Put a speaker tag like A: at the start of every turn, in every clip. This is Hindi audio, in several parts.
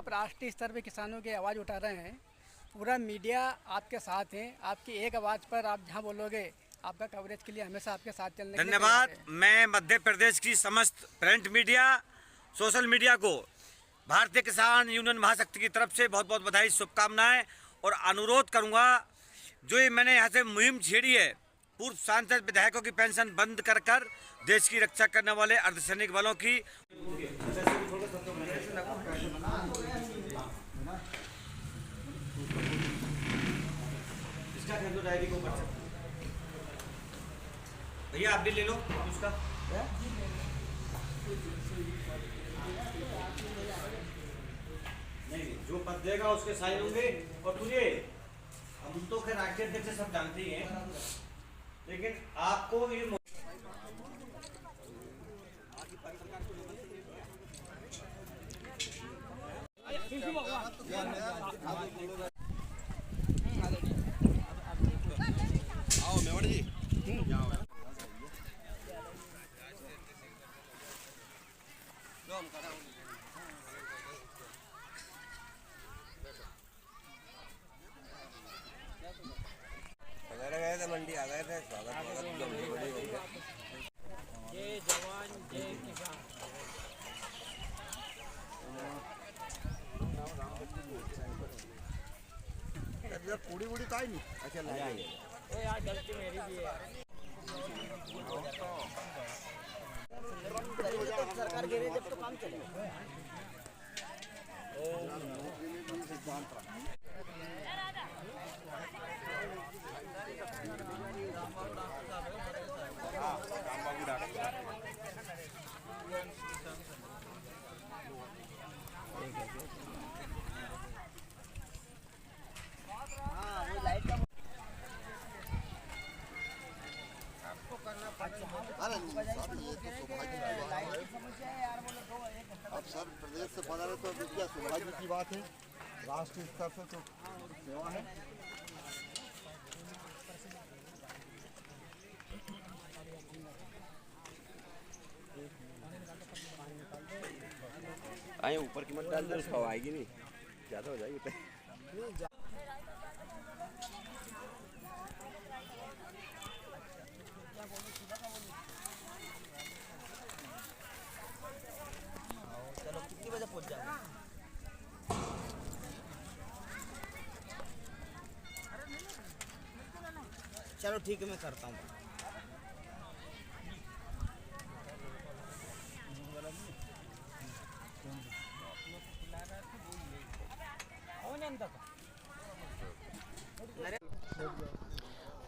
A: आप राष्ट्रीय स्तर पे किसानों की आवाज़ उठा रहे हैं, पूरा मीडिया आपके साथ है, आपकी एक आवाज़ पर आप जहाँ बोलोगे आपका कवरेज के लिए हमेशा आपके साथ चलने के लिए
B: धन्यवाद।
A: तैयार है।
B: मैं मध्य प्रदेश की समस्त प्रिंट मीडिया, सोशल मीडिया को भारतीय किसान यूनियन महाशक्ति की तरफ से बहुत बहुत बधाई, शुभकामनाएं और अनुरोध करूंगा, जो ये मैंने यहाँ से मुहिम छेड़ी है, पूर्व सांसद विधायकों की पेंशन बंद कर कर देश की रक्षा करने वाले अर्धसैनिक बलों की भैया आप भी ले लो उसका। नहीं, जो पद देगा उसके साइन होंगे। और सुनिए, हम तो खैर राष्ट्रीय अध्यक्ष से सब जानते ही हैं, लेकिन आपको ये आओ मेवाड़ जी गए थे, मंडी आ गए थे। स्वागत
C: जय जवान जय किसान।
D: पूरी बूढ़ी का नहीं। अच्छा
C: यार गलती मेरी भी है। सरकार गिरे जब तो काम चलेगा।
D: अब सर प्रदेश से पधारे तो क्या सौभाग्य की बात है, राष्ट्रीय स्तर से तो सेवा है।
E: आए ऊपर की मत डाल दो, उसका आएगी नहीं, ज़्यादा हो जाएगी।
C: चलो कितनी बजे पहुंच जाए? चलो ठीक है, मैं करता हूँ।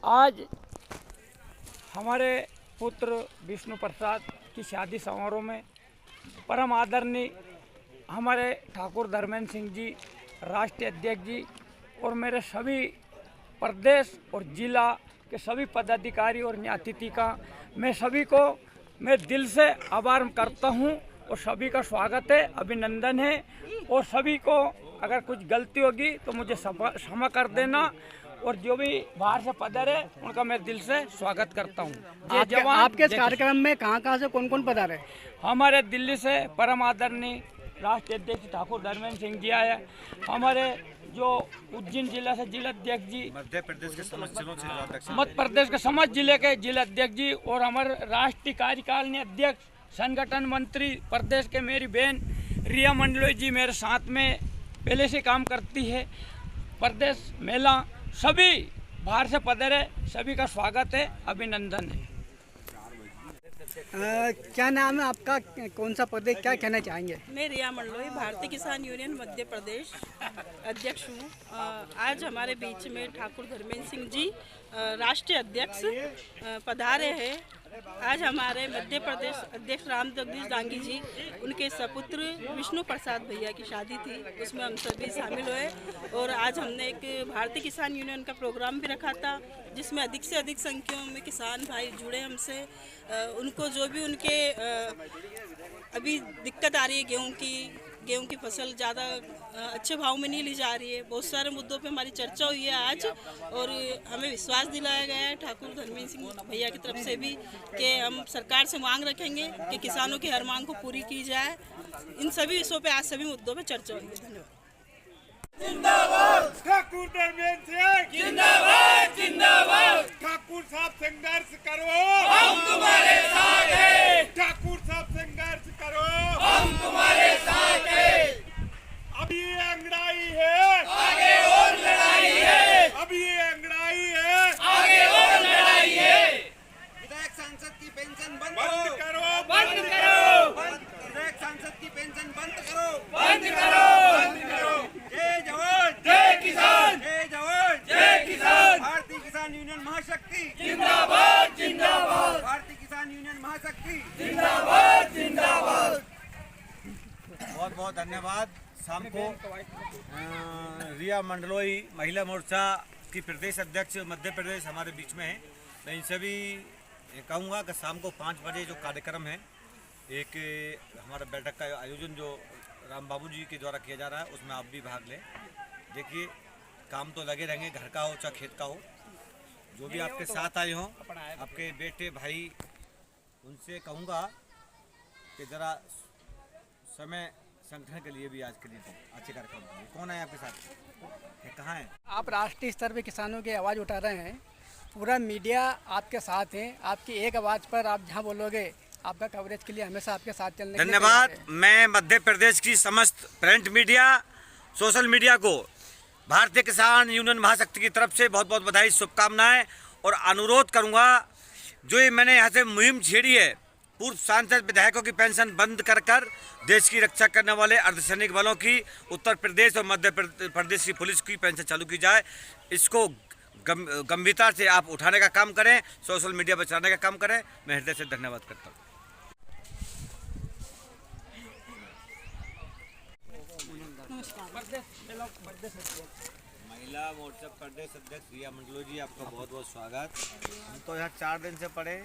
F: आज हमारे पुत्र विष्णु प्रसाद की शादी समारोह में परम आदरणीय हमारे ठाकुर धर्मेंद्र सिंह जी, राष्ट्रीय अध्यक्ष जी, और मेरे सभी प्रदेश और जिला के सभी पदाधिकारी और अतिथि का मैं सभी को मैं दिल से आभार करता हूं और सभी का स्वागत है, अभिनंदन है। और सभी को अगर कुछ गलती होगी तो मुझे क्षमा कर देना, और जो भी बाहर से पधारे उनका मैं दिल से स्वागत करता हूँ।
A: आपके इस कार्यक्रम में कहाँ से कौन कौन पधारे?
F: हमारे दिल्ली से परम आदरणीय राष्ट्रीय अध्यक्ष ठाकुर धर्मेंद्र सिंह जी आए, हमारे जो उज्जैन जिला से जिला अध्यक्ष जी,
B: मध्य प्रदेश के समस्त जिलों से अध्यक्ष,
F: मध्य प्रदेश के समस्त जिले के जिला अध्यक्ष जी, और हमारे राष्ट्रीय कार्यकारिणी अध्यक्ष, संगठन मंत्री प्रदेश के मेरी बहन रिया मंडलोई जी मेरे साथ में पहले से काम करती है। प्रदेश महिला सभी बाहर से पधारे, सभी का स्वागत है, अभिनंदन है।
A: क्या नाम है आपका, कौन सा पद है, क्या कहना चाहेंगे?
G: मैं रिया मंडलोई, भारतीय किसान यूनियन मध्य प्रदेश अध्यक्ष हूँ। आज हमारे बीच में ठाकुर धर्मेंद्र सिंह जी राष्ट्रीय अध्यक्ष पधारे हैं। आज हमारे मध्य प्रदेश अध्यक्ष राम जगदीश डांगी जी, उनके सपुत्र विष्णु प्रसाद भैया की शादी थी, उसमें हम सभी शामिल हुए। और आज हमने एक भारतीय किसान यूनियन का प्रोग्राम भी रखा था, जिसमें अधिक से अधिक संख्या में किसान भाई जुड़े हमसे। उनको जो भी उनके अभी दिक्कत आ रही है गेहूं की, गेहूं की फसल ज़्यादा अच्छे भाव में नहीं ली जा रही है। बहुत सारे मुद्दों पे हमारी चर्चा हुई है आज, और हमें विश्वास दिलाया गया है ठाकुर धर्मेंद्र सिंह भैया की तरफ से भी कि हम सरकार से मांग रखेंगे कि किसानों की हर मांग को पूरी की जाए। इन सभी विषयों पे आज सभी मुद्दों पे चर्चा हुई है। धन्यवाद।
H: ठाकुर धर्मेंद्र सिंह जिंदाबाद जिंदाबाद। ठाकुर साहब संघर्ष करो, हम तुम्हारे साथ हैं। ठाकुर साहब संघर्ष करो, हम तुम्हारे साथ हैं। अभी ये अंगड़ाई है, आगे और लड़ाई है। अभी ये अंगड़ाई है, आगे और लड़ाई है।
C: विधायक सांसद की पेंशन बंद
H: करो,
C: करो,
H: बंद करो।
C: विधायक सांसद की पेंशन बंद करो,
H: बंद करो, बंद करो।
C: जय जवान,
H: जय किसान,
C: जय जवान,
H: जय किसान।
C: भारतीय किसान यूनियन महाशक्ति
H: जिंदाबाद जिंदाबाद।
C: भारतीय किसान यूनियन महाशक्ति
H: जिंदाबाद जिंदाबाद।
B: बहुत बहुत धन्यवाद। शाम को रिया मंडलोई महिला मोर्चा की प्रदेश अध्यक्ष मध्य प्रदेश हमारे बीच में है। मैं इनसे भी कहूँगा कि शाम को 5 बजे जो कार्यक्रम है, एक हमारा बैठक का आयोजन जो राम बाबू जी के द्वारा किया जा रहा है, उसमें आप भी भाग लें। देखिए, काम तो लगे रहेंगे, घर का हो चाहे खेत का हो, जो भी आपके साथ आए हों, आपके बेटे भाई, उनसे कहूँगा कि ज़रा समय संगठन के लिए भी आज के लिए अच्छे कार्यक्रम के लिए। कौन है आपके साथ, ये कहाँ है?
A: आप राष्ट्रीय स्तर पे किसानों की आवाज़ उठा रहे हैं, पूरा मीडिया आपके साथ है। आपकी एक आवाज़ पर आप जहाँ बोलोगे, आपका कवरेज के लिए हमेशा आपके साथ चलने के लिए
B: धन्यवाद।
A: तैयार है।
B: मैं मध्य प्रदेश की समस्त प्रिंट मीडिया, सोशल मीडिया को भारतीय किसान यूनियन महाशक्ति की तरफ से बहुत बहुत बधाई, शुभकामनाएं, और अनुरोध करूंगा, जो ये मैंने यहाँ से मुहिम छेड़ी है, पूर्व सांसद विधायकों की पेंशन बंद कर देश की रक्षा करने वाले अर्धसैनिक बलों की, उत्तर प्रदेश और मध्य प्रदेश की पुलिस की पेंशन चालू की जाए। इसको गंभीरता से आप उठाने का काम करें, सोशल मीडिया पर चलाने का काम करें। मैं हृदय से धन्यवाद करता हूँ। महिला मोर्चा प्रदेश अध्यक्ष रिया मंडलो जी, आपका बहुत बहुत स्वागत। हम तो यहाँ 4 दिन से पड़े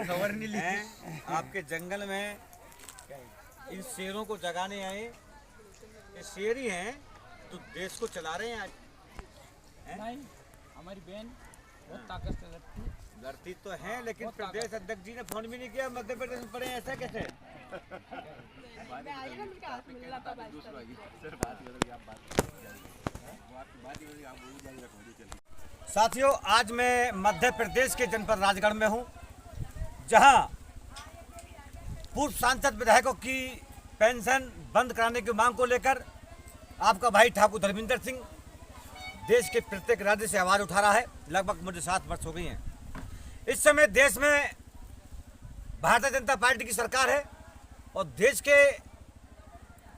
B: खबर नहीं ली। आपके जंगल में इन शेरों को जगाने आए। ये शेर ही हैं तो देश को चला रहे हैं आज।
F: नहीं, हमारी बहन बहुत ताकत से
B: लड़ती तो है, लेकिन प्रदेश अध्यक्ष जी ने फोन भी नहीं किया। मध्य प्रदेश में पड़े, ऐसा कैसे? साथियों, आज मैं मध्य प्रदेश के जनपद राजगढ़ में हूं, जहां पूर्व सांसद विधायकों की पेंशन बंद कराने की मांग को लेकर आपका भाई ठाकुर धर्मेंद्र सिंह देश के प्रत्येक राज्य से आवाज उठा रहा है। लगभग मुझे 7 वर्ष हो गई हैं। इस समय देश में भारतीय जनता पार्टी की सरकार है, और देश के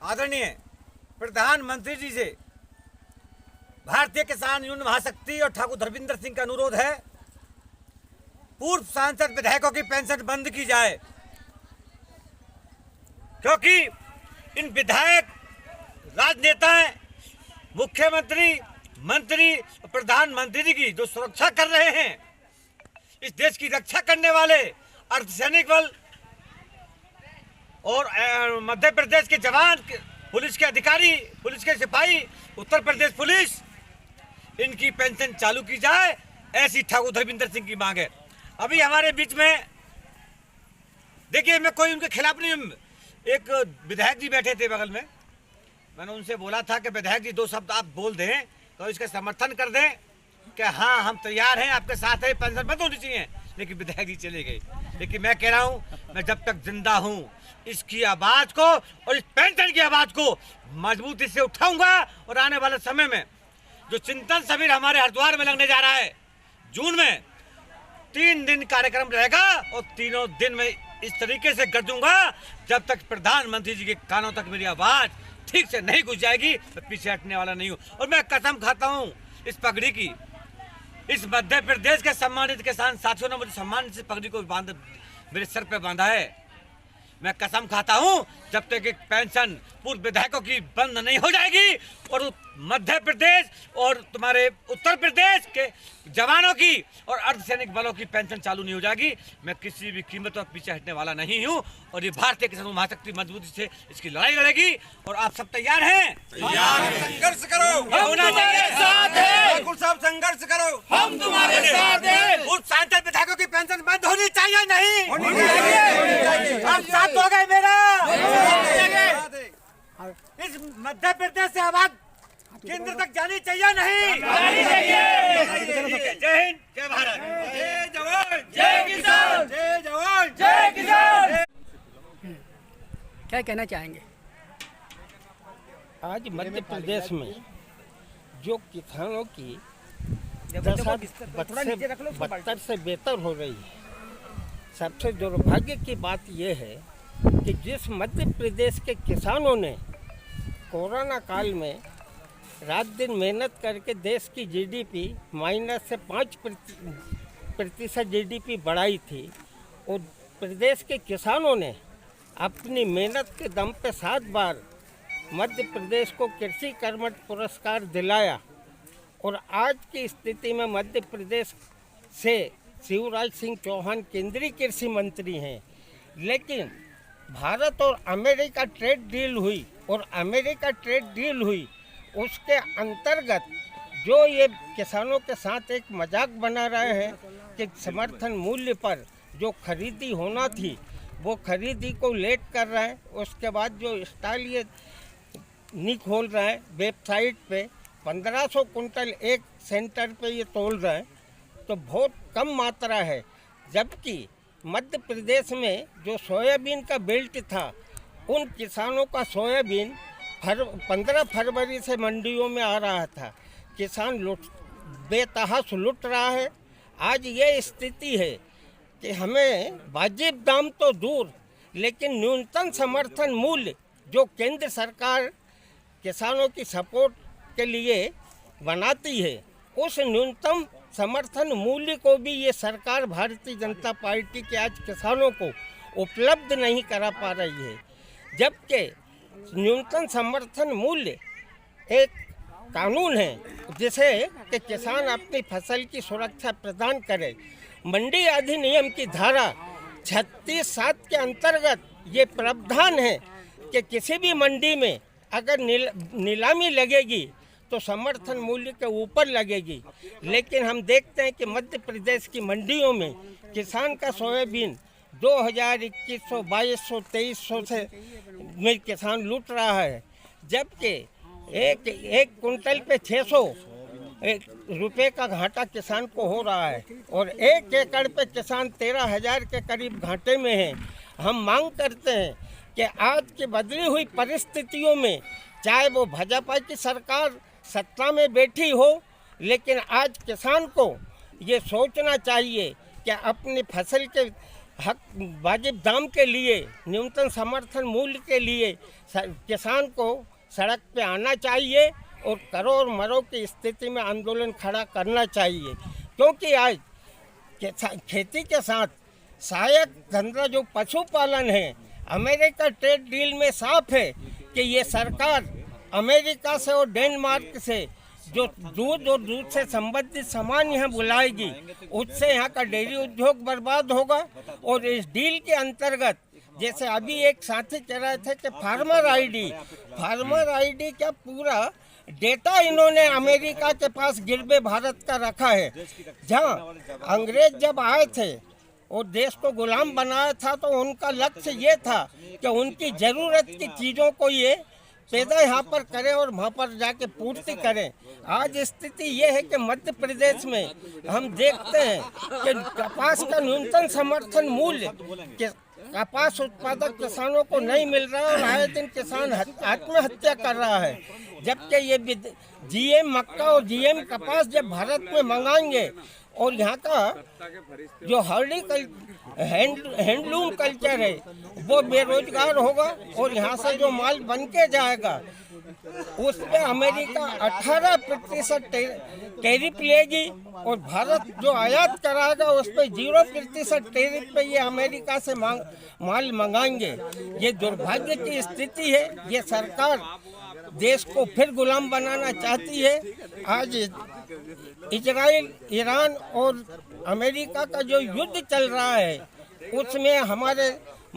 B: आदरणीय प्रधानमंत्री जी से भारतीय किसान यूनियन महाशक्ति और ठाकुर धर्मेंद्र सिंह का अनुरोध है, पूर्व सांसद विधायकों की पेंशन बंद की जाए, क्योंकि इन विधायक राजनेताएं, मुख्यमंत्री, मंत्री और प्रधानमंत्री जी की जो सुरक्षा कर रहे हैं, इस देश की रक्षा करने वाले अर्धसैनिक बल और मध्य प्रदेश के जवान, पुलिस के अधिकारी, पुलिस के सिपाही, उत्तर प्रदेश पुलिस, इनकी पेंशन चालू की जाए, ऐसी ठाकुर धर्मेंद्र सिंह की मांग है। अभी हमारे बीच में देखिए, मैं कोई उनके खिलाफ नहीं, एक विधायक जी बैठे थे बगल में, मैंने उनसे बोला था कि विधायक जी 2 शब्द आप बोल दें तो इसका समर्थन कर दें कि हाँ हम तैयार हैं, आपके साथ है, पेंशन बंद होनी चाहिए। लेकिन विधायक जी चले गए। लेकिन मैं कह रहा हूँ, मैं जब तक जिंदा हूँ इसकी आवाज़ को और इस पेंशन की आवाज़ को मजबूती से उठाऊंगा, और आने वाले समय में जो चिंतन शिविर हमारे हरिद्वार में लगने जा रहा है जून में, 3 दिन कार्यक्रम रहेगा, और तीनों दिन में इस तरीके से गरजूंगा जब तक प्रधानमंत्री जी के कानों तक मेरी आवाज़ ठीक से नहीं घुस जाएगी, मैं पीछे हटने वाला नहीं हूँ। और मैं कसम खाता हूँ इस पगड़ी की, इस मध्य प्रदेश के सम्मानित किसान साथियों ने मुझे सम्मान से पगड़ी को मेरे सर पे बांधा है। मैं कसम खाता हूँ, जब तक एक पेंशन पूर्व विधायकों की बंद नहीं हो जाएगी और मध्य प्रदेश और तुम्हारे उत्तर प्रदेश के जवानों की और अर्धसैनिक बलों की पेंशन चालू नहीं हो जाएगी। मैं किसी भी कीमत पर पीछे हटने वाला नहीं हूं और ये भारतीय किसान महाशक्ति मजबूती से इसकी लड़ाई लड़ेगी। और आप सब तैयार हैं?
C: संघर्ष करो,
B: हम तुम्हारे साथ हैं।
C: ठाकुर साहब संघर्ष करो,
B: हम तुम्हारे साथ हैं। उस सांसद विधायकों की पेंशन बंद होनी चाहिए नहीं?
C: होनी चाहिए।
B: आप साथ हो गए मेरा? इस मध्य प्रदेश से आवाज केंद्र तक जानी चाहिए नहीं? जानी चाहिए। जय हिंद, जय भारत,
C: जय जवान,
B: जय किसान,
C: जय जवान,
B: जय किसान।
A: क्या कहना चाहेंगे?
I: आज मध्य प्रदेश में जो किसानों की दशा बदतर से बेहतर हो रही है, सबसे दुर्भाग्य की बात यह है कि जिस मध्य प्रदेश के किसानों ने कोरोना काल में रात दिन मेहनत करके देश की जीडीपी माइनस से 5% जीडीपी बढ़ाई थी, और प्रदेश के किसानों ने अपनी मेहनत के दम पे 7 बार मध्य प्रदेश को कृषि कर्मठ पुरस्कार दिलाया। और आज की स्थिति में मध्य प्रदेश से शिवराज सिंह चौहान केंद्रीय कृषि मंत्री हैं, लेकिन भारत और अमेरिका ट्रेड डील हुई और अमेरिका ट्रेड डील हुई उसके अंतर्गत जो ये किसानों के साथ एक मजाक बना रहे हैं कि समर्थन मूल्य पर जो खरीदी होना थी वो खरीदी को लेट कर रहे हैं। उसके बाद जो स्टाइल ये नहीं खोल रहे हैं वेबसाइट पे 1500 कुंटल एक सेंटर पे ये तोल रहे हैं, तो बहुत कम मात्रा है। जबकि मध्य प्रदेश में जो सोयाबीन का बेल्ट था, उन किसानों का सोयाबीन 15 फरवरी से मंडियों में आ रहा था। किसान बेतहाश लुट रहा है। आज ये स्थिति है कि हमें वाजिब दाम तो दूर, लेकिन न्यूनतम समर्थन मूल्य जो केंद्र सरकार किसानों की सपोर्ट के लिए बनाती है, उस न्यूनतम समर्थन मूल्य को भी ये सरकार भारतीय जनता पार्टी के आज किसानों को उपलब्ध नहीं करा पा रही है। जबकि न्यूनतम समर्थन मूल्य एक कानून है जिसे कि किसान अपनी फसल की सुरक्षा प्रदान करे। मंडी अधिनियम की धारा 36(7) के अंतर्गत ये प्रावधान है कि किसी भी मंडी में अगर नीलामी लगेगी तो समर्थन मूल्य के ऊपर लगेगी। लेकिन हम देखते हैं कि मध्य प्रदेश की मंडियों में किसान का सोयाबीन 2021, 2200, 2300 से में किसान लूट रहा है, जबकि एक कुंटल पे 600 रुपये का घाटा किसान को हो रहा है और 1 एकड़ पे किसान 13,000 के करीब घाटे में है। हम मांग करते हैं कि आज की बदली हुई परिस्थितियों में, चाहे वो भाजपा की सरकार सत्ता में बैठी हो, लेकिन आज किसान को ये सोचना चाहिए कि अपनी फसल के हक वाजिब दाम के लिए, न्यूनतम समर्थन मूल्य के लिए किसान को सड़क पे आना चाहिए और करो और मरो की स्थिति में आंदोलन खड़ा करना चाहिए। क्योंकि आज खेती के साथ सहायक धंधा जो पशुपालन है, अमेरिका ट्रेड डील में साफ है कि ये सरकार अमेरिका से और डेनमार्क से जो दूध और दूध से संबंधित सामान यहाँ बुलाएगी, उससे यहाँ का डेयरी उद्योग बर्बाद होगा। और इस डील के अंतर्गत जैसे अभी एक साथी कह रहे थे कि फार्मर आईडी क्या पूरा डेटा इन्होंने अमेरिका के पास गिरबे भारत का रखा है। जहाँ अंग्रेज जब आए थे और देश को गुलाम बनाया था, तो उनका लक्ष्य ये था कि उनकी ज़रूरत की चीज़ों को ये पैदा यहाँ पर करें और वहाँ पर जाके पूर्ति करें। आज स्थिति ये है कि मध्य प्रदेश में हम देखते हैं कि कपास का न्यूनतम समर्थन मूल्य कपास उत्पादक किसानों को नहीं मिल रहा है और आए दिन किसान आत्महत्या कर रहा है। जबकि ये जीएम मक्का और जीएम कपास जब भारत में मंगाएंगे और यहाँ का जो हैंडलूम कल्चर है वो बेरोजगार होगा और यहाँ से जो माल बन के जाएगा उस पर अमेरिका 18% टैरिफ लेगी और भारत जो आयात कराएगा उस पर 0% टैरिफ पे ये अमेरिका से माल मंगाएंगे। ये दुर्भाग्य की स्थिति है। ये सरकार देश को फिर गुलाम बनाना चाहती है। आज इजराइल, ईरान और अमेरिका का जो युद्ध चल रहा है उसमें हमारे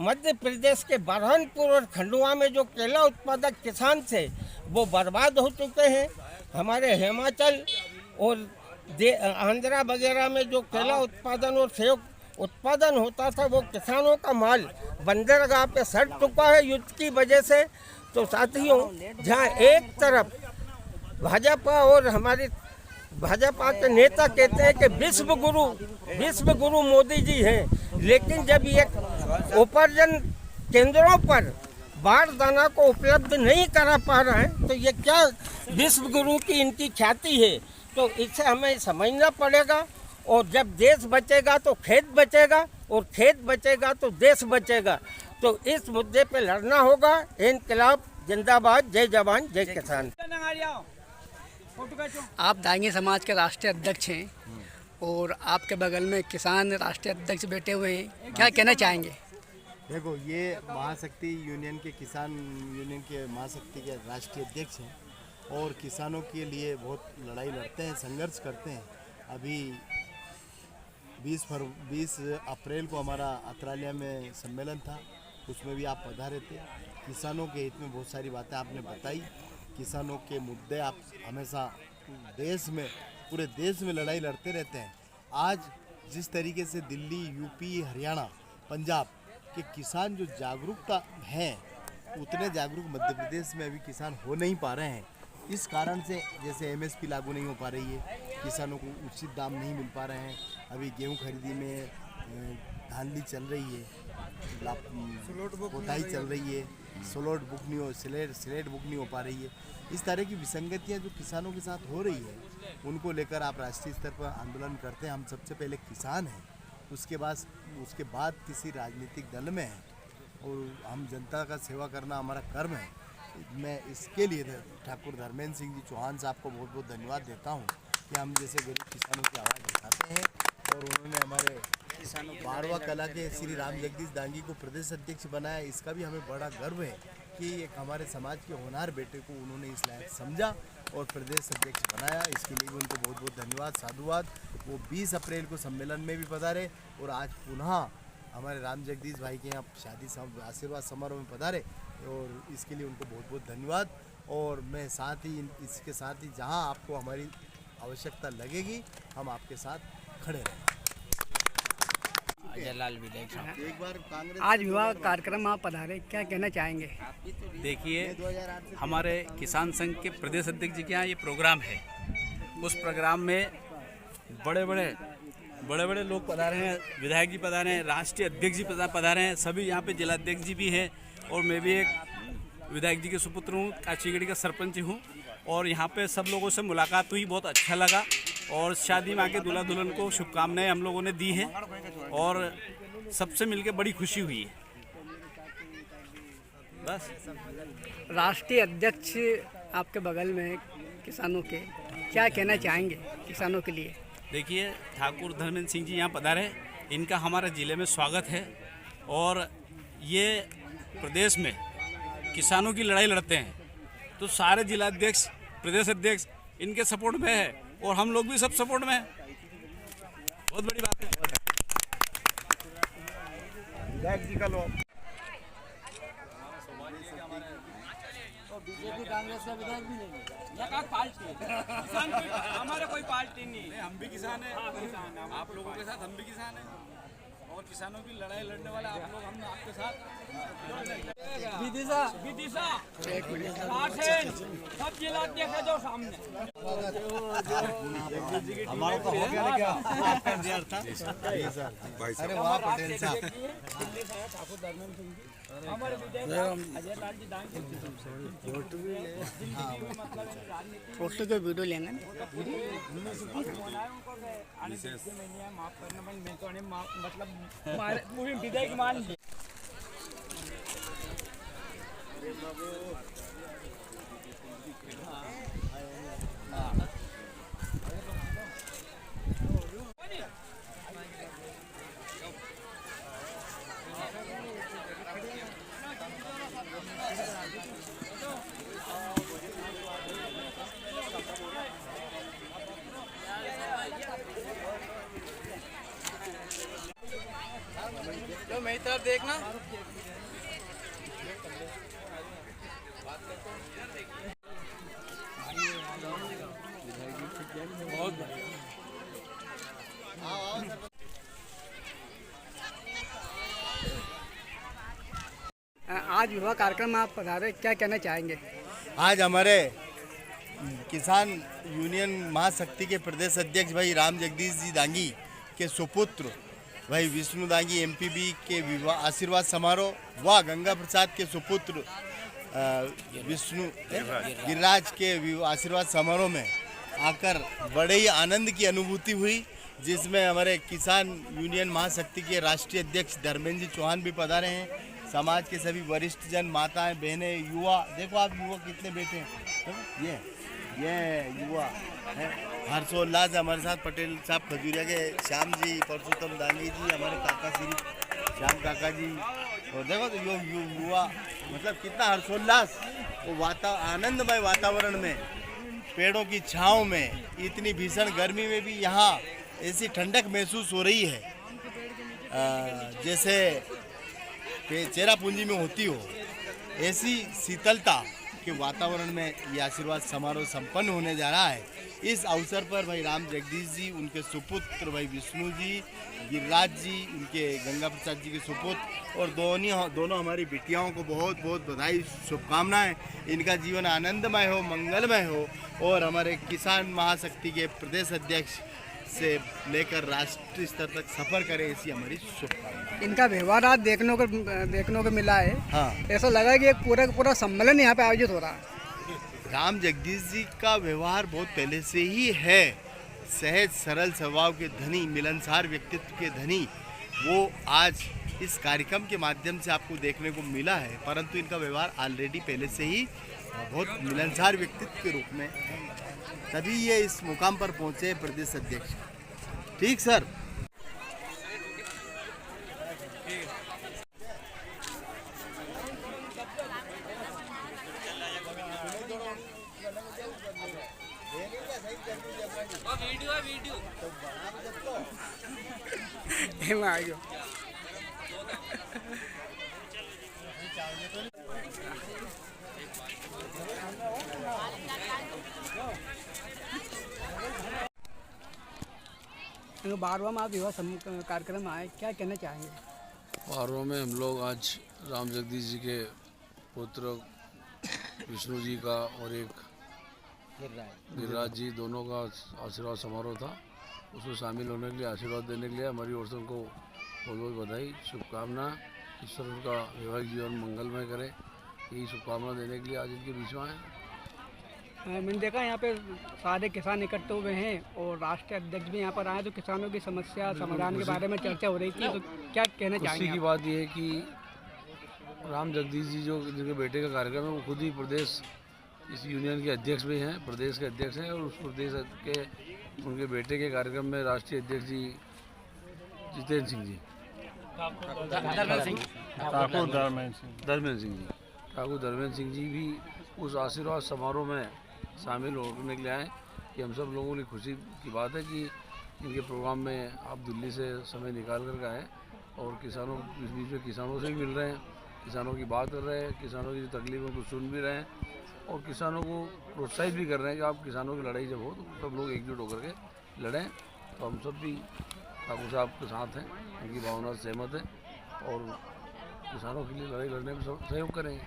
I: मध्य प्रदेश के बरहानपुर और खंडवा में जो केला उत्पादक किसान थे वो बर्बाद हो चुके हैं। हमारे हिमाचल और आंध्रा वगैरह में जो केला उत्पादन और सेब उत्पादन होता था वो किसानों का माल बंदरगाह पे सड़ चुका है युद्ध की वजह से। तो साथियों, जहाँ एक तरफ भाजपा और हमारी भाजपा के नेता कहते हैं कि विश्व गुरु मोदी जी हैं, लेकिन जब ये उपार्जन केंद्रों पर बारदाना को उपलब्ध नहीं करा पा रहे हैं तो ये क्या विश्व गुरु की इनकी ख्याति है। तो इसे हमें समझना पड़ेगा। और जब देश बचेगा तो खेत बचेगा और खेत बचेगा तो देश बचेगा। तो इस मुद्दे पे लड़ना होगा। इनकलाब जिंदाबाद, जय जवान जय किसान।
A: आप दांगी समाज के राष्ट्रीय अध्यक्ष हैं और आपके बगल में किसान राष्ट्रीय अध्यक्ष बैठे हुए हैं, क्या कहना चाहेंगे?
J: देखो, ये महाशक्ति यूनियन के किसान यूनियन के महाशक्ति के राष्ट्रीय अध्यक्ष हैं और किसानों के लिए बहुत लड़ाई लड़ते हैं, संघर्ष करते हैं। अभी 20 अप्रैल को हमारा अतरालिया में सम्मेलन था, उसमें भी आप पधारे थे। किसानों के हित में बहुत सारी बातें आपने बताई। किसानों के मुद्दे आप हमेशा देश में, पूरे देश में लड़ाई लड़ते रहते हैं। आज जिस तरीके से दिल्ली, यूपी, हरियाणा, पंजाब के किसान जो जागरूकता हैं, उतने जागरूक मध्य प्रदेश में अभी किसान हो नहीं पा रहे हैं। इस कारण से जैसे MSP लागू नहीं हो पा रही है, किसानों को उचित दाम नहीं मिल पा रहे हैं। अभी गेहूं खरीदी में धांधली चल रही है, पोताई चल रही है, स्लॉट बुक नहीं हो, स्लेट बुक नहीं हो पा रही है। इस तरह की विसंगतियां जो किसानों के साथ हो रही है, उनको लेकर आप राष्ट्रीय स्तर पर आंदोलन करते हैं। हम सबसे पहले किसान हैं, उसके बाद किसी राजनीतिक दल में हैं और हम जनता का सेवा करना हमारा कर्म है। मैं इसके लिए ठाकुर धर्मेंद्र सिंह जी चौहान साहब को बहुत बहुत धन्यवाद देता हूं कि हम जैसे गरीब किसानों की आवाज़ उठाते हैं और उन्होंने हमारे बारवा कला के श्री राम जगदीश दांगी को प्रदेश अध्यक्ष बनाया। इसका भी हमें बड़ा गर्व है कि एक हमारे समाज के होनहार बेटे को उन्होंने इस लायक समझा और प्रदेश अध्यक्ष बनाया। इसके लिए भी उनको बहुत बहुत धन्यवाद, साधुवाद। वो 20 अप्रैल को सम्मेलन में भी पधारे और आज पुनः हमारे राम जगदीश भाई के यहाँ शादी आशीर्वाद समारोह में पधारे और इसके लिए उनको बहुत बहुत धन्यवाद। और मैं इसके साथ ही जहाँ आपको हमारी आवश्यकता लगेगी, हम आपके साथ खड़े रहेंगे।
D: एक बार कांग्रेस
A: आज विवाह कार्यक्रम आप पधारे, क्या कहना चाहेंगे?
K: देखिए, हमारे किसान संघ के प्रदेश अध्यक्ष जी के यहाँ ये प्रोग्राम है। उस प्रोग्राम में बड़े बड़े लोग पधारे हैं, विधायक जी पधारे हैं, राष्ट्रीय अध्यक्ष जी पधारे हैं, सभी यहाँ पे जिलाध्यक्ष जी भी हैं और मैं भी एक विधायक जी के सुपुत्र हूँ, काशीगढ़ी का सरपंच हूँ। और यहाँ पे सब लोगों से मुलाकात हुई, बहुत अच्छा लगा और शादी में आके दूल्हा दुल्हन को शुभकामनाएं हम लोगों ने दी हैं और सबसे मिलके बड़ी खुशी हुई है। बस।
A: राष्ट्रीय अध्यक्ष आपके बगल में किसानों के, क्या कहना चाहेंगे किसानों के लिए?
K: देखिए, ठाकुर धर्मेंद्र सिंह जी यहाँ पधारे, इनका हमारे ज़िले में स्वागत है और ये प्रदेश में किसानों की लड़ाई लड़ते हैं तो सारे जिलाध्यक्ष, प्रदेश अध्यक्ष इनके सपोर्ट में है और हम लोग भी सब सपोर्ट में हैं। बहुत बड़ी बात है।
J: विधायक जी का लोग
F: बीजेपी कांग्रेस का विधायक भी नहीं है, पार्टी हमारे कोई पार्टी नहीं है।
K: हम भी किसान हैं, आप लोगों के साथ हम भी किसान हैं और किसानों की लड़ाई लड़ने वाले आप लोग, हम आपके साथ। विदिशा सब जिलाध्यक्ष है जो सामने।
J: हमारा तो हो गया क्या? अरे वाह पटेल साहब।
F: ठाकुर धर्मेंद्र सिंह जी, हमारे विधायक अजय लाल जी दांगी,
A: फोटो के वीडियो लेंगे ना।
F: माफ करना, मैं तो मतलब पूरी विधायक मान ली।
A: देखना। आज विवाह कार्यक्रम आप पधारे, क्या कहना चाहेंगे?
J: आज हमारे किसान यूनियन महाशक्ति के प्रदेश अध्यक्ष भाई राम जगदीश जी दांगी के सुपुत्र भाई विष्णु दांगी एमपीबी के विवाह आशीर्वाद समारोह व गंगा प्रसाद के सुपुत्र विष्णु गिरिराज के आशीर्वाद समारोह में आकर बड़े ही आनंद की अनुभूति हुई, जिसमें हमारे किसान यूनियन महाशक्ति के राष्ट्रीय अध्यक्ष धर्मेंद्र जी चौहान भी पधारे हैं। समाज के सभी वरिष्ठ जन, माताएं, बहनें, युवा, देखो आप युवा कितने बैठे हैं, ये युवा है। हर्षोल्लास है हमारे साथ पटेल साहब खजूरिया के श्याम जी, परसोत्तम दांगी जी, हमारे काका श्री श्याम काका जी, और देखो तो युवा मतलब कितना हर्षोल्लास, वो आनंदमय वातावरण में, पेड़ों की छांव में, इतनी भीषण गर्मी में भी यहाँ ऐसी ठंडक महसूस हो रही है जैसे चेरापूंजी में होती हो। ऐसी शीतलता के वातावरण में ये आशीर्वाद समारोह संपन्न होने जा रहा है। इस अवसर पर भाई राम जगदीश जी, उनके सुपुत्र भाई विष्णु जी, गिरिराज जी, उनके गंगा प्रसाद जी के सुपुत्र और दोनों हमारी बिटियाओं को बहुत बहुत बधाई, शुभकामनाएं। इनका जीवन आनंदमय हो, मंगलमय हो और हमारे किसान महाशक्ति के प्रदेश अध्यक्ष से लेकर राष्ट्रीय स्तर तक सफर करें, ऐसी हमारी शुभकामना।
A: इनका व्यवहार आज देखने को मिला है।
J: हाँ,
A: ऐसा लगा कि एक पूरा सम्मेलन यहाँ पे आयोजित हो रहा है।
J: राम जगदीश जी का व्यवहार बहुत पहले से ही है, सहज सरल स्वभाव के धनी, मिलनसार व्यक्तित्व के धनी, वो आज इस कार्यक्रम के माध्यम से आपको देखने को मिला है। परंतु इनका व्यवहार ऑलरेडी पहले से ही बहुत मिलनसार व्यक्तित्व के रूप में, तभी ये इस मुकाम पर पहुंचे प्रदेश अध्यक्ष। ठीक सर।
A: वीडियो बारहवां आप विवाह कार्यक्रम आए, क्या कहना चाहेंगे?
L: बारहवां में हम लोग आज राम जगदीश जी के पुत्र विष्णु जी का और एक गिरिराज जी, दोनों का आशीर्वाद समारोह था। उसमें शामिल होने के लिए, आशीर्वाद देने के लिए हमारी ओर से उनको बहुत बहुत बधाई, शुभकामना। ईश्वर उनका वैवाहिक जीवन मंगलमय करे, यही शुभकामना देने के लिए आज इनके बीच में आए।
A: मैंने देखा यहाँ पे सारे किसान इकट्ठे हुए हैं और राष्ट्रीय अध्यक्ष भी यहाँ पर आए, तो किसानों की समस्या समाधान के बारे में चर्चा हो रही थी, तो क्या कहना चाहेंगे?
L: खुशी की बात यह है कि राम जगदीश जी जो जिनके बेटे का कार्यक्रम है, वो खुद ही प्रदेश इस यूनियन के अध्यक्ष भी हैं, प्रदेश के अध्यक्ष हैं, और उस प्रदेश के उनके बेटे के कार्यक्रम में राष्ट्रीय अध्यक्ष जी जितेंद्र सिंह जी, ठाकुर धर्मेंद्र सिंह जी भी उस आशीर्वाद समारोह में शामिल होने के लिए आए। कि हम सब लोगों के लिए खुशी की बात है कि इनके प्रोग्राम में आप दिल्ली से समय निकाल कर आए और किसानों इस बीच में किसानों से भी मिल रहे हैं, किसानों की बात कर रहे हैं, किसानों की तकलीफों को सुन भी रहे हैं और किसानों को प्रोत्साहित भी कर रहे हैं कि आप किसानों की लड़ाई जब हो तो सब लोग एकजुट होकर के लड़ें। तो हम सब भी ठाकुर साहब के साथ हैं, उनकी भावना से सहमत है और किसानों के लिए लड़ाई लड़ने में सहयोग करेंगे।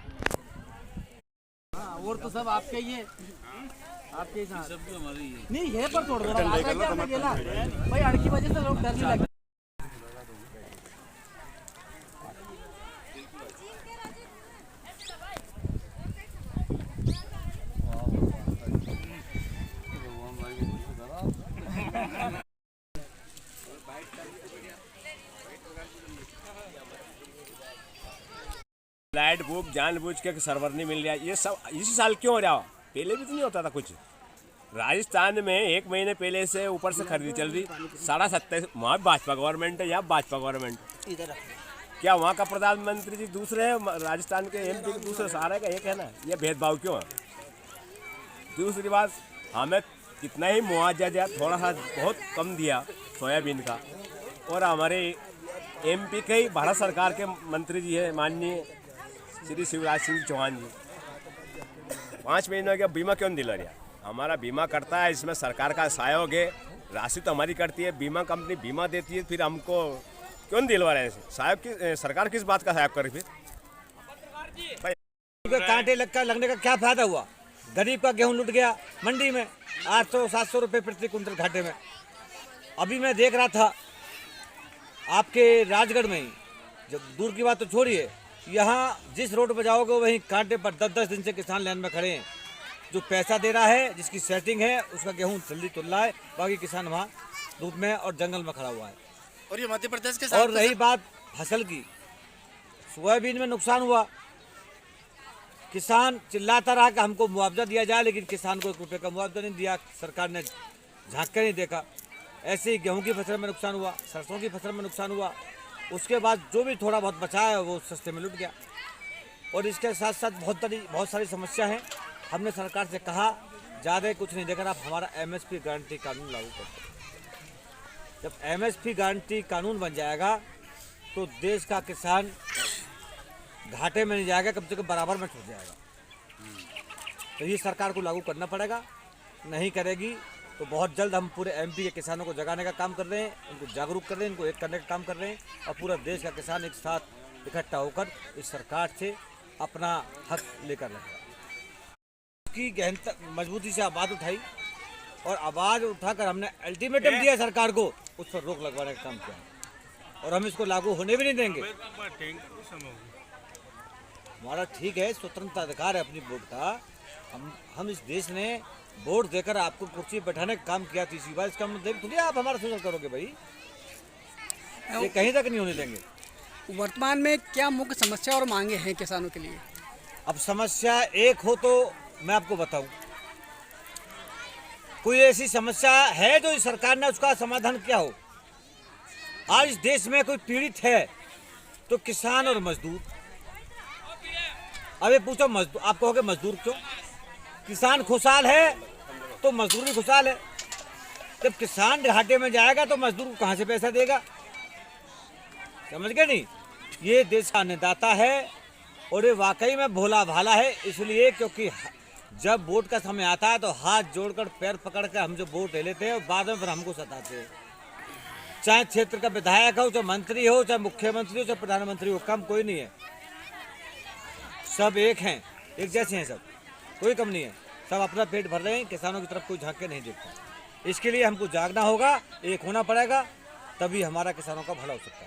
A: और तो सब आपके ही है, आपके ही साथ
K: सब तो हमारी है।
A: नहीं है, पर थोड़ा भाई अड़ की वजह से लोग डरने लगे।
E: फ्लैट बुक जानबूझ के सर्वर नहीं मिल रहा, ये सब इसी साल क्यों हो रहा? पहले भी तो नहीं होता था कुछ। राजस्थान में 1 महीने पहले से ऊपर से खरीदी चल रही 27.5, वहाँ भाजपा गवर्नमेंट है, यहाँ भाजपा गवर्नमेंट। क्या वहाँ का प्रधानमंत्री जी दूसरे है, राजस्थान के एमपी के दूसरे, सारे का एक है ना? ये भेदभाव क्यों है? दूसरी बात, हमें कितना ही मुआवजा दिया, थोड़ा सा बहुत कम दिया सोयाबीन का, और हमारे एमपी के ही भारत सरकार के मंत्री जी है माननीय श्री शिवराज सिंह चौहान जी, 5 महीनों का बीमा क्यों दिला रहा? हमारा बीमा करता है, इसमें सरकार का सहयोग है, राशि तो हमारी करती है, बीमा कंपनी बीमा देती है, फिर हमको क्यों दिलवा रहे हैं? सहयोग की सरकार किस बात का सहयोग करे? फिर
M: कांटे लगने का क्या फायदा हुआ? गरीब का गेहूं लुट गया मंडी में 800-700 रुपये प्रति कुंटल घाटे में। अभी मैं देख रहा था आपके राजगढ़ में ही, जब दूर की बात तो छोड़िए, यहाँ जिस रोड पर जाओगे वहीं कांटे पर 10-10 दिन से किसान लाइन में खड़े हैं। जो पैसा दे रहा है, जिसकी सेटिंग है, उसका गेहूं जल्दी तुल रहा है, बाकी किसान वहाँ धूप में और जंगल में खड़ा हुआ है।
N: और ये मध्य प्रदेश के साथ
M: और रही बात फसल की, सोयाबीन में नुकसान हुआ, किसान चिल्लाता रहा कि हमको मुआवजा दिया जाए, लेकिन किसान को 1 रुपये का मुआवजा नहीं दिया, सरकार ने झांक कर नहीं देखा। ऐसे ही गेहूं की फसल में नुकसान हुआ, सरसों की फसल में नुकसान हुआ, उसके बाद जो भी थोड़ा बहुत बचा है वो सस्ते में लुट गया। और इसके साथ साथ बहुत सारी समस्या है। हमने सरकार से कहा ज़्यादा कुछ नहीं देकर आप हमारा MSP गारंटी कानून लागू कर दो। जब MSP गारंटी कानून बन जाएगा तो देश का किसान घाटे में नहीं जाएगा, कम से कम बराबर में छूट जाएगा। तो ये सरकार को लागू करना पड़ेगा, नहीं करेगी तो बहुत जल्द हम पूरे MP के किसानों को जगाने का काम कर रहे हैं, उनको जागरूक कर रहे हैं, इनको एक करने का काम कर रहे हैं, और पूरा देश का किसान एक साथ इकट्ठा होकर इस सरकार से अपना हक लेकर रहेगा। की गहनता मजबूती से आवाज़ उठाई और आवाज़ उठाकर हमने अल्टीमेटम दिया सरकार को, उस पर रोक लगवाने का काम किया और हम इसको लागू होने भी नहीं देंगे। हमारा ठीक है, स्वतंत्र अधिकार है अपनी वोट का। हम इस देश ने वोट देकर आपको कुर्सी बैठाने का काम किया, तीसरी बार इसका मतलब थोड़ी आप हमारा शोषण करोगे भाई, ये कहीं तक नहीं होने देंगे।
A: वर्तमान में क्या मुख्य समस्या और मांगे हैं किसानों के लिए?
M: अब समस्या एक हो तो मैं आपको बताऊं, कोई ऐसी समस्या है जो इस सरकार ने उसका समाधान किया हो? आज इस देश में कोई पीड़ित है तो किसान और मजदूर। अब ये पूछो मजदूर, आप कहोगे मजदूर क्यों? किसान खुशहाल है तो मजदूर भी खुशहाल है। जब किसान घाटे में जाएगा तो मजदूर को कहाँ से पैसा देगा? समझ गए नहीं? ये देश का अन्नदाता है और ये वाकई में भोला भाला है, इसलिए क्योंकि जब वोट का समय आता है तो हाथ जोड़कर पैर पकड़कर हम जो वोट ले लेते हैं और बाद में फिर हमको सताते हैं। चाहे क्षेत्र का विधायक हो, चाहे मंत्री हो, चाहे मुख्यमंत्री हो, चाहे प्रधानमंत्री हो, कम कोई नहीं है, सब एक हैं, एक जैसे हैं, सब कोई कम नहीं है, सब अपना पेट भर रहे हैं, किसानों की तरफ कोई झांक के नहीं देखता। इसके लिए हमको जागना होगा, एक होना पड़ेगा, तभी हमारा किसानों का भला हो सकता है।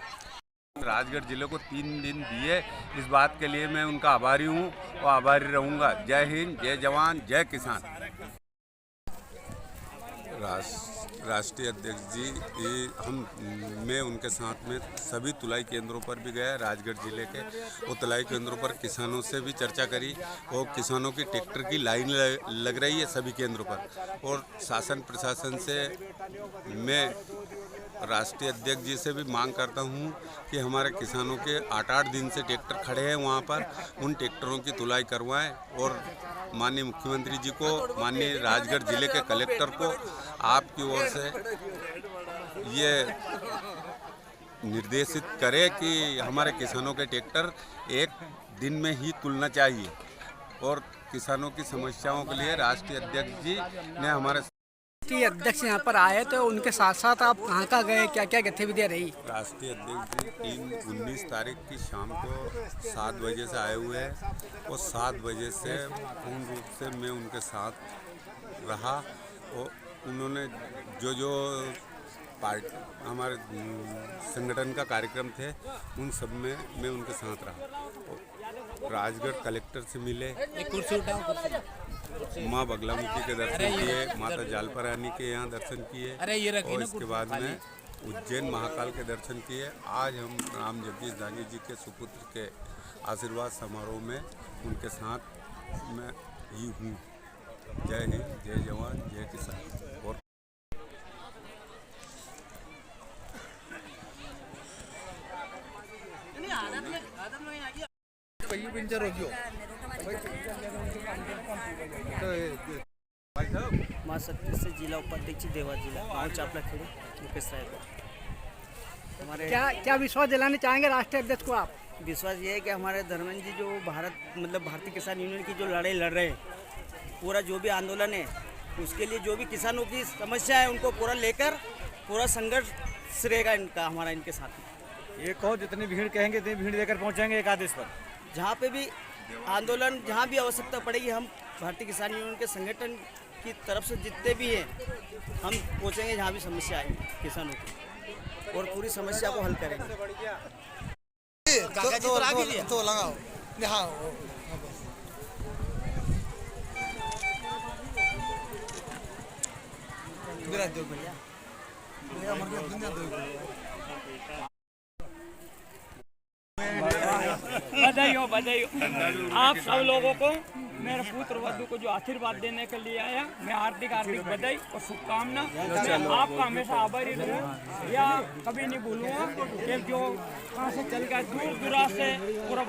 O: राजगढ़ जिले को 3 दिन दिए, इस बात के लिए मैं उनका आभारी हूँ और आभारी रहूँगा। जय हिंद, जय जवान, जय किसान। राष्ट्रीय अध्यक्ष जी, मैं उनके साथ में सभी तुलाई केंद्रों पर भी गया, राजगढ़ जिले के वो तुलाई केंद्रों पर किसानों से भी चर्चा करी और किसानों की ट्रैक्टर की लाइन लग रही है सभी केंद्रों पर। और शासन प्रशासन से मैं राष्ट्रीय अध्यक्ष जी से भी मांग करता हूं कि हमारे किसानों के 8-8 दिन से ट्रैक्टर खड़े हैं वहां पर, उन ट्रैक्टरों की तुलाई करवाएं और माननीय मुख्यमंत्री जी को, माननीय राजगढ़ जिले के कलेक्टर को आपकी ओर से ये निर्देशित करें कि हमारे किसानों के ट्रैक्टर एक दिन में ही तुलना चाहिए। और किसानों की समस्याओं के लिए राष्ट्रीय अध्यक्ष जी ने हमारे
A: अध्यक्ष यहाँ पर आए तो उनके साथ साथ आप कहाँ गए, क्या क्या गतिविधियाँ रही?
O: राष्ट्रीय अध्यक्ष जी 19 तारीख की शाम को 7 बजे से आए हुए हैं और 7 बजे से पूर्ण रूप से मैं उनके साथ रहा और उन्होंने जो हमारे संगठन का कार्यक्रम थे उन सब में मैं उनके साथ रहा। राजगढ़ कलेक्टर से मिले, माँ बगलामुखी के दर्शन किए, माता जालपरानी के यहाँ दर्शन किए और इसके बाद में उज्जैन महाकाल के दर्शन किए। आज हम राम जगदीश दांगी जी के सुपुत्र के आशीर्वाद समारोह में उनके साथ मैं ही हूँ। जय हिंद, जय जवान, जय किसान। और
P: माँ शक्ति से जिला उपाध्यक्ष देवा जिला गाँव चापला खेड़ी मुकेश रायगढ़।
A: क्या विश्वास दिलाना चाहेंगे राष्ट्रीय अध्यक्ष को आप?
N: विश्वास ये है कि हमारे धर्मेंद्र जी जो भारतीय किसान यूनियन की जो लड़ाई लड़ रहे हैं, पूरा जो भी आंदोलन है उसके लिए जो भी किसानों की समस्या है उनको पूरा लेकर पूरा संघर्ष रहेगा इनका, हमारा इनके साथ में।
M: ये कहो जितनी भीड़ कहेंगे उतनी भीड़ लेकर पहुंचेंगे एक आदेश पर।
N: जहाँ पे भी आंदोलन, जहाँ भी आवश्यकता पड़ेगी, हम भारतीय किसान यूनियन के संगठन की तरफ से जितने भी हैं हम पहुँचेंगे जहाँ भी समस्या आए किसानों की, और पूरी समस्या को हल करेंगे।
D: तो लगाओ यहाँ
F: बधाई हो आप सब लोगों को, मेरे पुत्र वधु को जो आशीर्वाद देने के लिए आया, मैं हार्दिक बधाई और शुभकामना। आपका हमेशा आभारी रहूँ, या कभी नहीं भूलूंगा कि जो कहाँ से चल कर दूर दराज से, पूरा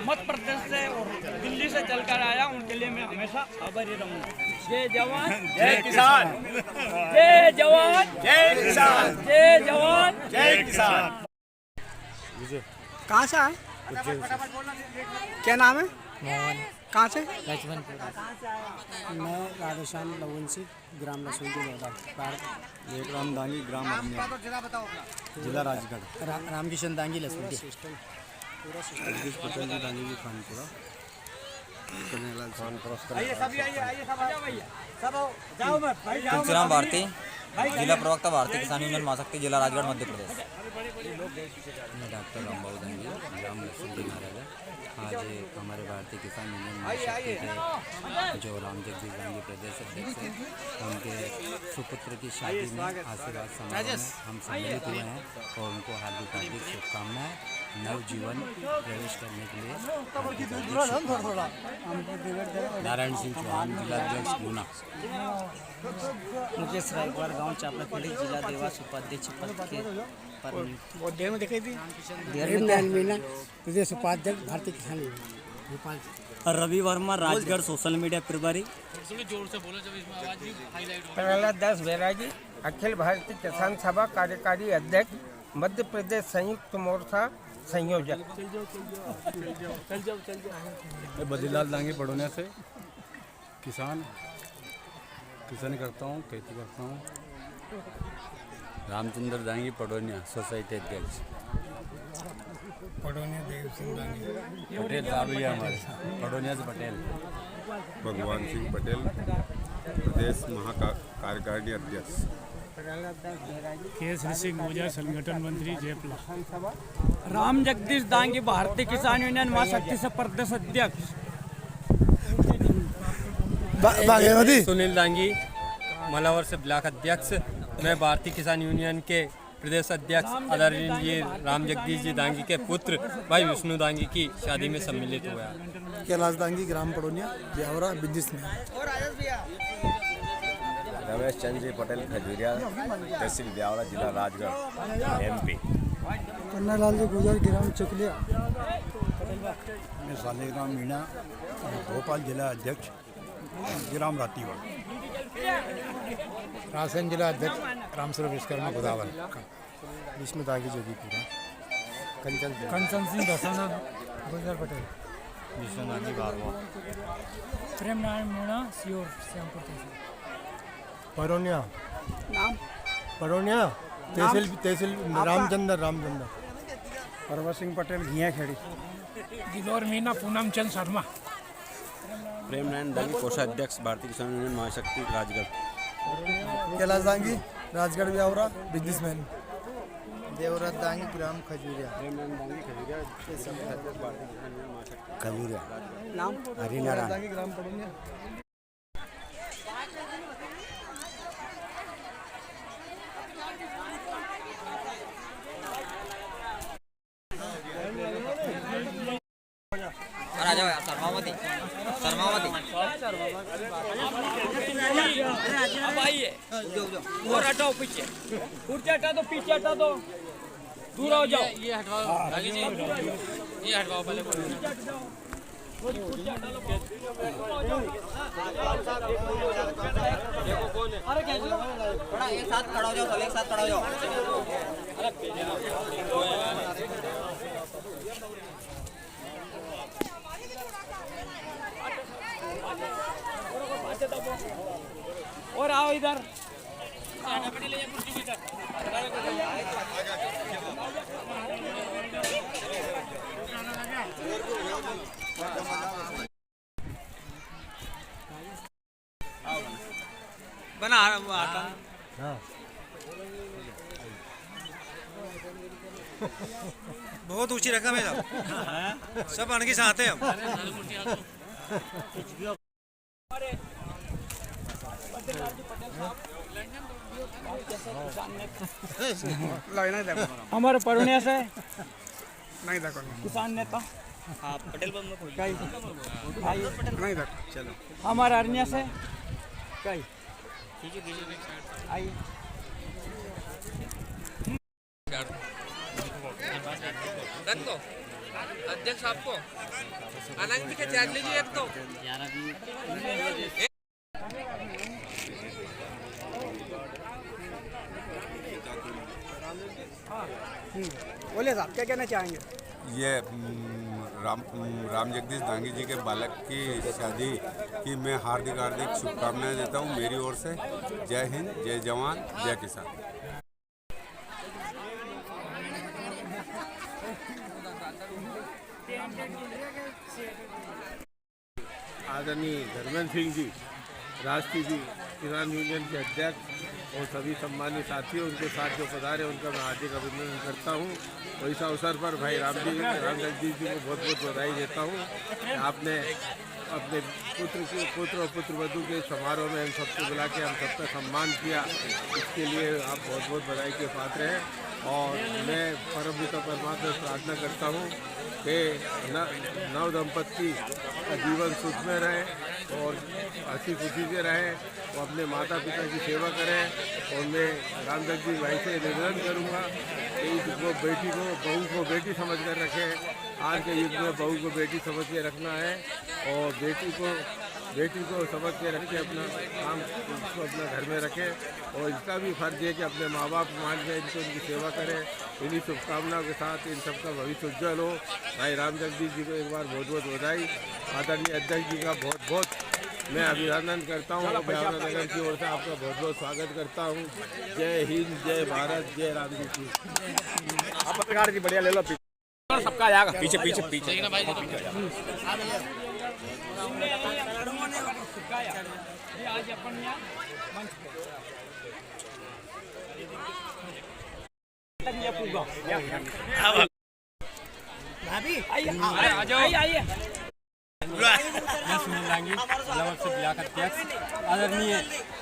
F: मध्य प्रदेश से और दिल्ली से चलकर आया, उनके लिए मैं हमेशा आभारी रहूँगा। जय जवान
E: जय किसान,
F: जय जवान
E: जय किसान,
F: जय जवान
E: जय किसान।
A: कहाँ से आए? क्या नाम है?
P: मोहन।
A: कहाँ से?
P: लक्ष्मणपुर। मैं राधेश्याम लवंशी, ग्राम लसूंगी
J: एक राम दांगी, ग्राम जिला राजगढ़।
P: रामकिशन दांगी लसूंगी।
J: पटेल जी दांगी की खानपुरा।
Q: तुलसीराम भारती, जिला प्रवक्ता भारतीय किसान यूनियन महाशक्ति, जिला राजगढ़, मध्य प्रदेश।
R: मैं डॉक्टर रामबाबू दांगी, ग्राम लसूंगी महाराजा। आज हमारे भारतीय किसान यूनियन महाशक्ति के जो राम जगदीश दांगी प्रदेश अध्यक्ष हैं, उनके सुपुत्र की शादी में आशीर्वाद समारोह में हम सम्मिलित हुए हैं और उनको हार्दिक हार्दिक शुभकामनाएं। नवजीवन प्रवेश करने के लिए नारायण सिंह चौहान, जिलाध्यक्ष गुना।
P: मुकेश रायकवाड़, गाँव चापड़ाखेड़ी, जिला देवास, उपाध्यक्ष पद के प्रदेश उपाध्यक्ष Bharatiya Kisan union.
S: Ravi Verma, Rajgarh, social media प्रभारी।
I: प्रहलाद दास बैरागी, अखिल भारतीय किसान सभा कार्यकारी अध्यक्ष, मध्य प्रदेश संयुक्त मोर्चा संयोजक।
T: बद्रीलाल दांगी पड़ोनिया से, किसानी करता हूँ, खेती करता हूँ।
R: रामचंद्र दांगी पड़ोनिया, सोसाइटी अध्यक्ष।
T: पड़ोनिया देव सिंह दांगी।
R: पटेल साहब ही हमारे, पड़ोनिया से पटेल।
O: भगवान सिंह पटेल, प्रदेश महाकार्यकारिणी अध्यक्ष।
U: केसरी सिंह ओझा, संगठन मंत्री, जयपुर।
F: राम जगदीश दांगी, भारतीय किसान यूनियन महाशक्ति से प्रदेश अध्यक्ष।
V: सुनील दांगी, मलावर से ब्लॉक अध्यक्ष। मैं भारतीय किसान यूनियन के प्रदेश अध्यक्ष आदरणीय राम जगदीश जी दांगी के पुत्र भाई विष्णु दांगी की शादी में सम्मिलित हुआ।
J: कैलाश दांगी, ग्राम पड़ोनिया, ब्यावरा, बिजनेसमैन।
E: रमेश चंद्र जी पटेल, खजूरिया, तहसील ब्यावरा, जिला राजगढ़, MP।
P: पन्नालाल जी गुजर, ग्राम चकलिया।
J: मैं सालेग्राम मीणा, भोपाल जिला अध्यक्ष, ग्राम रातीवाड़।
T: रासन जिला अध्यक्ष, रामस्वरूप विश्वकर्मा, गोदावरी।
J: विष्णु दांगी, जोगीपुरा।
T: कंचन सिंह दसाना, गुजर पटेल।
R: विष्णु दांगी, बारवा।
U: प्रेम नारायण मीणा, सियोर, श्यामपुर तहसील।
J: पड़ोनिया
A: नाम?
J: पड़ोनिया तहसील रामचंद्र।
T: परवा सिंह पटेल, घिया खेड़ी।
U: गिलोर मीना, पूनम चंद शर्मा।
R: प्रेम नारायण दांगी, कोषाध्यक्ष, भारतीय किसान यूनियन महाशक्ति, राजगढ़।
J: कैलाश दांगी, राजगढ़, ब्यावरा, बिजनेसमैन।
D: देवराज दांगी, ग्राम खजूरिया।
J: खजूरिया।
A: नाम?
J: हरिनारायण, ग्राम पड़ोनिया।
Q: आ जाओ यार, शर्मावती।
F: अब आइए, और हटाओ पीछे, कुर्सी हटा दो, पीछे हटा दो, दूर हो जाओ। ये हटवाओ, ये हटवाओ पहले।
Q: अरे थोड़ा एक साथ खड़ा हो जाओ, सब एक साथ खड़ा हो जाओ।
F: और आओ इधर।
M: बना आता
B: बहुत ऊंची रकम है सब अणगी साथ है
F: हमारे परुणिया से
T: नहीं देखो
F: किसान नेता
N: पटेल
T: नहीं देखो चलो
F: हमारे अरनिया से आइए।
G: रख दो अध्यक्ष आपको आनंद जी के त्याग लीजिए एक तो
A: बोले साहब क्या कहना चाहेंगे?
O: ये राम जगदीश दांगी जी के बालक की शादी की मैं हार्दिक हार्दिक शुभकामनाएं देता हूं मेरी ओर से। जय हिंद, जय जवान, जय किसान।
H: आदरणीय धर्मेंद्र सिंह जी राष्ट्रीय किसान यूनियन के अध्यक्ष और सभी सम्मानित साथियों उनके साथ जो पधारे उनका मैं हार्दिक अभिनंदन करता हूं। और इस अवसर पर भाई राम जगदीश जी को बहुत बहुत बधाई देता हूं। आपने अपने पुत्र और पुत्रवधू के समारोह में हम सबको बुला के हम सबका सम्मान किया, इसके लिए आप बहुत बहुत बधाई के पात्र हैं। और मैं परमपिता परमात्मा से प्रार्थना करता हूँ कि नव दंपत्ति का जीवन सुख में रहे और हंसी खुशी से रहे और अपने माता पिता की सेवा करें। और मैं राम जगदीश भाई से निवेदन करूँगा कि इसको बेटी को बहू को बेटी समझ कर रखें। आज के युग में बहू को बेटी समझ के रखना है और बेटी को समझ के रख के अपना काम उसको अपना घर में रखें। और इसका भी फर्ज है कि अपने माँ बाप मान के इनको उनकी सेवा करें। इन्हीं शुभकामनाओं के साथ इन सबका भविष्य उज्जवल हो। भाई राम जगदीश जी को एक बार बहुत बहुत बधाई। आदरणीय अध्यक्ष जी का बहुत बहुत मैं अभिनंदन करता हूँ। नगर की ओर से आपका बहुत बहुत स्वागत करता हूँ। जय हिंद, जय भारत, जय राम जी की।
E: आप पत्रकार जी बढ़िया ले लो, सबका आएगा पीछे पीछे पीछे
F: आज अपन यहाँ मंच आइए।
V: मैं सुनील दांगी जिला से ब्लॉक अध्यक्ष। आदरणीय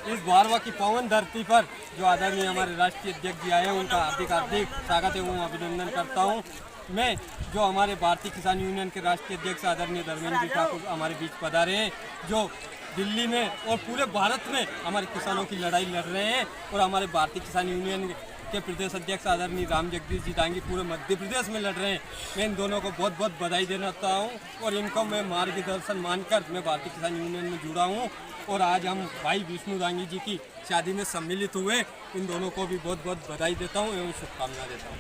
V: इस बारवा की पावन धरती पर जो आदरणीय हमारे राष्ट्रीय अध्यक्ष जी आए हैं उनका हार्दिक हार्दिक स्वागत है, वो अभिनंदन करता हूँ। मैं जो हमारे भारतीय किसान यूनियन के राष्ट्रीय अध्यक्ष आदरणीय धर्मेंद्र जी ठाकुर हमारे बीच पधारे हैं, जो दिल्ली में और पूरे भारत में हमारे किसानों की लड़ाई लड़ रहे हैं। और हमारे भारतीय किसान यूनियन के प्रदेश अध्यक्ष आदरणीय राम जगदीश जी दांगी पूरे मध्य प्रदेश में लड़ रहे हैं। मैं इन दोनों को बहुत बहुत बधाई देना चाहता हूँ और इनको मैं मार्गदर्शन मानकर मैं भारतीय किसान यूनियन में जुड़ा हूँ। और आज हम भाई विष्णु दांगी जी की शादी में सम्मिलित हुए। इन दोनों को भी बहुत बहुत बधाई देता हूँ एवं शुभकामना देता हूँ।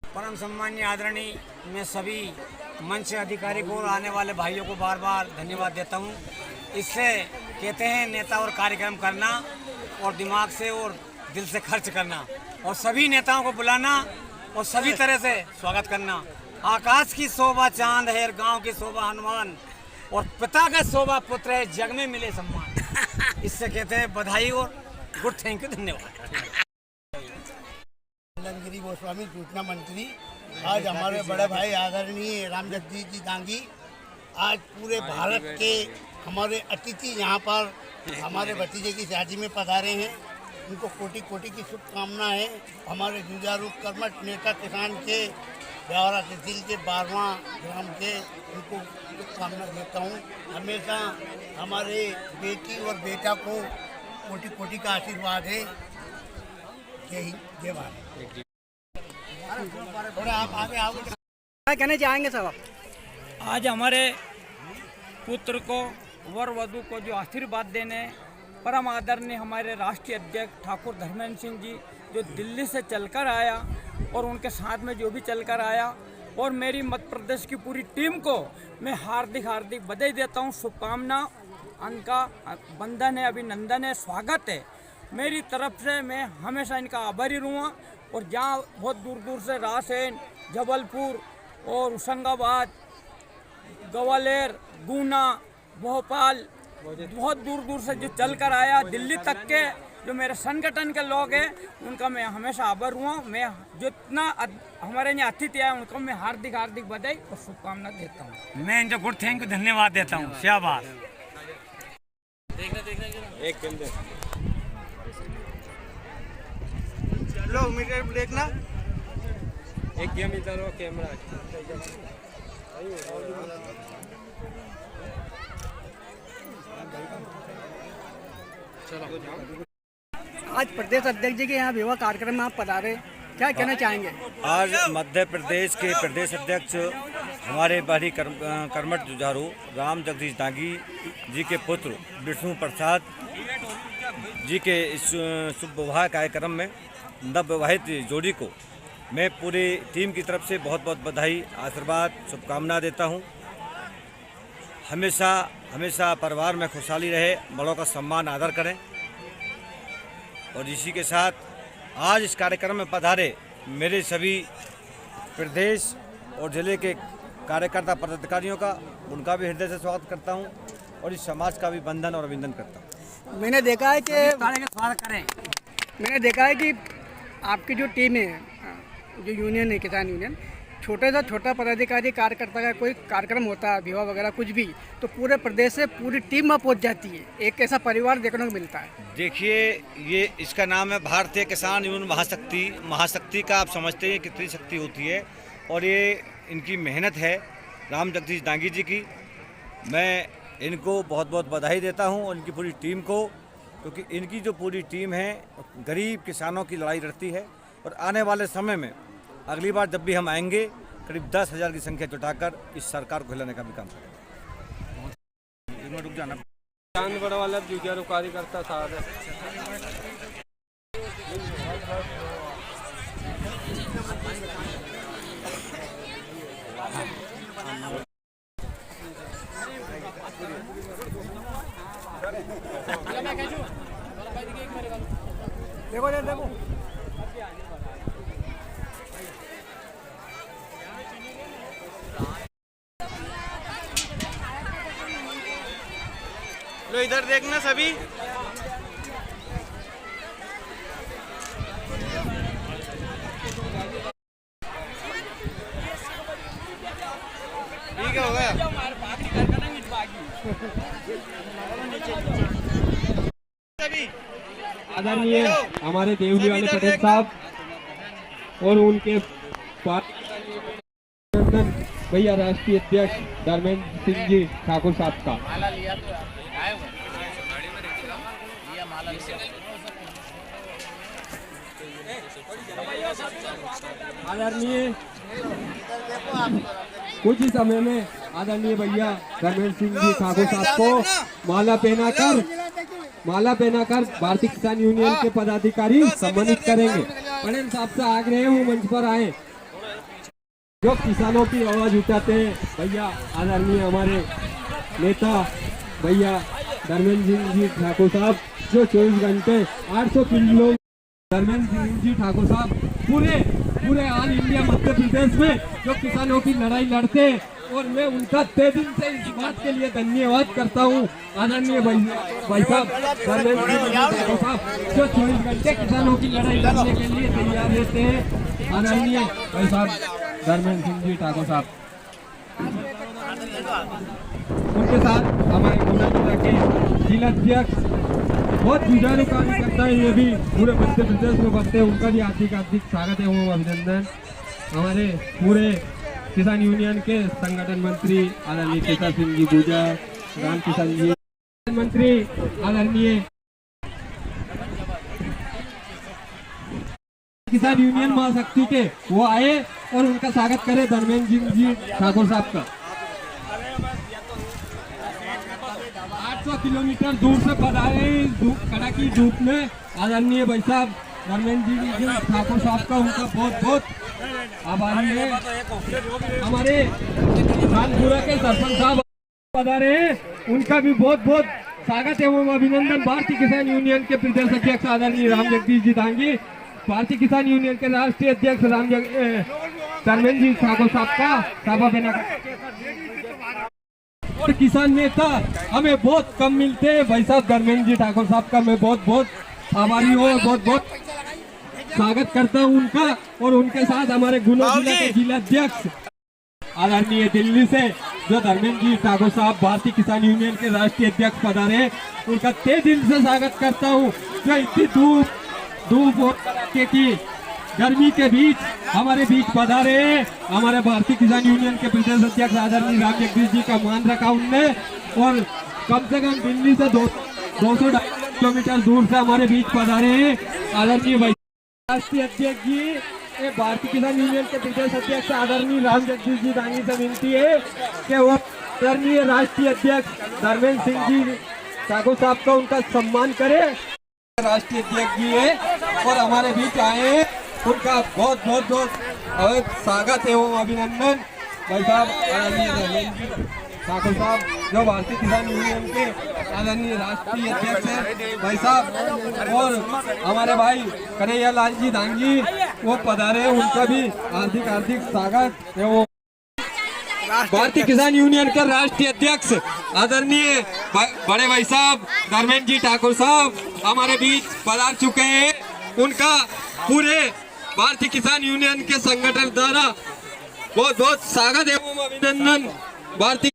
W: परम सम्मानीय आदरणीय मैं सभी मंच अधिकारी को और आने वाले भाइयों को बार बार धन्यवाद देता हूँ। इससे कहते हैं नेता और कार्यक्रम करना और दिमाग से और दिल से खर्च करना और सभी नेताओं को बुलाना और सभी तरह से स्वागत करना। आकाश की शोभा चांद है, गांव की शोभा हनुमान और पिता का शोभा पुत्र है, जग में मिले सम्मान। इससे कहते हैं बधाई और गुड थैंक यू, धन्यवाद।
X: गिरी गोस्वामी सूचना मंत्री। आज हमारे बड़े भाई आदरणीय राम जगदीश जी दांगी आज पूरे भारत के हमारे अतिथि यहाँ पर हमारे भतीजे की शादी में पधारे हैं। उनको कोटि कोटि की शुभकामना है। हमारे जुझारू कर्मठ नेता किसान के ब्यावरा तहसील के 12वां ग्राम के उनको शुभकामना देता हूँ। हमेशा हमारे बेटी और बेटा को कोटि कोटि का आशीर्वाद है। जय हिंद, जय भारत। आप आगे आओ,
A: क्या कहना चाहेंगे साहब?
F: आज हमारे पुत्र को वर वधू को जो आशीर्वाद देने परम आदरणीय हमारे राष्ट्रीय अध्यक्ष ठाकुर धर्मेंद्र सिंह जी जो दिल्ली से चलकर आया और उनके साथ में जो भी चल कर आया, और मेरी मध्य प्रदेश की पूरी टीम को मैं हार्दिक हार्दिक बधाई देता हूँ, शुभकामना, उनका बंधन है, अभिनंदन है, स्वागत है मेरी तरफ से। मैं हमेशा इनका आभारी रहूँगा। और जहाँ बहुत दूर दूर से रायसेन, जबलपुर और होशंगाबाद, ग्वालियर, गुना, भोपाल, बहुत दूर दूर से जो चल कर आया, दिल्ली तक के जो मेरे संगठन के लोग हैं उनका मैं हमेशा आभार हुआ। मैं जितना हमारे यहाँ अतिथि आए उनको मैं हार्दिक हार्दिक बधाई और शुभकामना देता हूँ।
W: मैं इनको गुड थैंक यू धन्यवाद देता हूँ। शाबाश।
V: एक
W: लो मीटर देखना,
V: एक गेम इधर हो, कैमरा
A: आज प्रदेश अध्यक्ष जी के यहाँ विवाह कार्यक्रम में आप पधारे, क्या कहना चाहेंगे?
M: आज मध्य प्रदेश के प्रदेश अध्यक्ष हमारे बाहरी कर्मठ जुझारू राम जगदीश दांगी जी के पुत्र विष्णु प्रसाद जी के इस शुभ विवाह कार्यक्रम में नवविवाहित जोड़ी को मैं पूरी टीम की तरफ से बहुत बहुत बधाई, आशीर्वाद, शुभकामना देता हूं। हमेशा हमेशा परिवार में खुशहाली रहे, बड़ों का सम्मान आदर करें। और इसी के साथ आज इस कार्यक्रम में पधारे मेरे सभी प्रदेश और जिले के कार्यकर्ता पदाधिकारियों का, उनका भी हृदय से स्वागत करता हूं और इस समाज का भी वंदन और अभिनंदन करता हूं।
A: मैंने देखा है कि आपकी जो टीम है, जो यूनियन है, किसान यूनियन, छोटे से छोटा पदाधिकारी कार्यकर्ता का कोई कार्यक्रम होता है, विवाह वगैरह कुछ भी, तो पूरे प्रदेश से पूरी टीम में पहुंच जाती है। एक ऐसा परिवार देखने को मिलता है।
M: देखिए, ये इसका नाम है भारतीय किसान यूनियन महाशक्ति। महाशक्ति का आप समझते हैं कितनी शक्ति होती है, और ये इनकी मेहनत है राम जगदीश दांगी जी की। मैं इनको बहुत बहुत बधाई देता हूँ और इनकी पूरी टीम को, क्योंकि इनकी जो पूरी टीम है गरीब किसानों की लड़ाई लड़ती है। और आने वाले समय में अगली बार जब भी हम आएंगे, करीब 10,000 की संख्या जुटाकर इस सरकार को हिलाने का भी काम करेंगे। रुक जाना,
V: चांद बड़ा वाला जुझारू कार्यकर्ता था।
A: देखो देखो
W: लो इधर देखना सभी। ठीक है, हो गया।
V: आदरणीय हमारे देवली वाले पटेल साहब और उनके भैया राष्ट्रीय अध्यक्ष धर्मेंद्र सिंह जी ठाकुर साहब का आदरणीय कुछ ही समय में आदरणीय भैया धर्मेंद्र सिंह जी ठाकुर साहब को माला पहनाकर भारतीय किसान यूनियन के पदाधिकारी सम्मानित करेंगे। पटेल साहब से आग्रह हूँ मंच पर आए, जो किसानों की आवाज उठाते हैं। भैया आदरणीय हमारे नेता भैया धर्मेंद्र सिंह जी ठाकुर साहब, जो 24 घंटे 800 किलो। धर्मेंद्र सिंह जी ठाकुर साहब पूरे ऑल इंडिया मध्य प्रदेश में जो किसानों की लड़ाई लड़ते हैं, और मैं उनका तहे दिल से इस बात के लिए धन्यवाद करता हूँ। आदरणीय भाई साहब धर्मेंद्र सिंह जी ठाकुर साहब, जो 24 घंटे किसानों की लड़ाई लड़ने के लिए तैयार रहते हैं। आदरणीय भाई साहब धर्मेंद्र सिंह जी ठाकुर साहब, उनके साथ हमारे गुना जिला के जिला अध्यक्ष बहुत जुझारू कार्य करता है, ये भी पूरे मध्य प्रदेश में बढ़ते हैं। उनका भी हार्दिक स्वागत है एवं अभिनंदन। हमारे पूरे किसान यूनियन के संगठन मंत्री आदरणीय केशव सिंह जी पूजा, राम किसान जी मंत्री आदरणीय किसान यूनियन महाशक्ति के, वो आए और उनका स्वागत करें धर्मेंद्र सिंह जी ठाकुर साहब का। 800 किलोमीटर दूर से पधारे कड़ाकी धूप में आदरणीय भाई साहब धर्मेंद्र जी ठाकुर साहब का उनका बहुत बहुत आभारी है। हमारे खानपुरा के सरपंच साहब पधारे हैं, उनका भी बहुत बहुत स्वागत एवं अभिनंदन। भारतीय किसान यूनियन के प्रदेश अध्यक्ष आदरणीय राम जगदीश जी दांगी, भारतीय किसान यूनियन के राष्ट्रीय अध्यक्ष धर्मेंद्र जी ठाकुर साहब का सभा बना। किसान नेता हमें बहुत कम मिलते हैं भाई साहब, धर्मेंद्र जी ठाकुर साहब का मैं बहुत बहुत आभारी हूँ, बहुत बहुत स्वागत करता हूँ उनका। और उनके साथ हमारे गुना जिला के जिला अध्यक्ष आदरणीय दिल्ली से जो धर्मेंद्र जी ठाकुर साहब भारतीय किसान यूनियन के राष्ट्रीय अध्यक्ष पधारे, उनका तहे दिल से स्वागत करता हूँ। जो इतनी धूप की गर्मी के बीच हमारे बीच पधारे हैं, हमारे भारतीय किसान यूनियन के प्रदेश अध्यक्ष आदरणीय राम जगदीश जी का मान रखा उनने। और कम से कम दिल्ली से 200 किलोमीटर दूर से हमारे बीच पधारे हैं आदरणीय राष्ट्रीय अध्यक्ष जी। भारतीय किसान यूनियन के प्रदेश अध्यक्ष आदरणीय राम जगदीश जी दांगी से विनती है कि वो आदरणीय राष्ट्रीय अध्यक्ष धर्मेंद्र सिंह जी ठाकुर साहब का उनका सम्मान करे। राष्ट्रीय अध्यक्ष जी है और हमारे बीच आए हैं, उनका बहुत बहुत बहुत स्वागत एवं अभिनंदन। भाई साहब आदरणीय धर्मेंद्र ठाकुर साहब जो भारतीय किसान यूनियन के आदरणीय राष्ट्रीय अध्यक्ष हैं भाई साहब, और हमारे भाई कन्हैया लाल जी दांगी वो पधारे, उनका भी हार्दिक हार्दिक स्वागत एवं भारतीय किसान यूनियन के राष्ट्रीय अध्यक्ष आदरणीय बड़े भाई साहब धर्मेंद्र जी ठाकुर साहब हमारे बीच पधार चुके हैं। उनका पूरे भारतीय किसान यूनियन के संगठन द्वारा बहुत बहुत स्वागत एवं अभिनंदन। भारतीय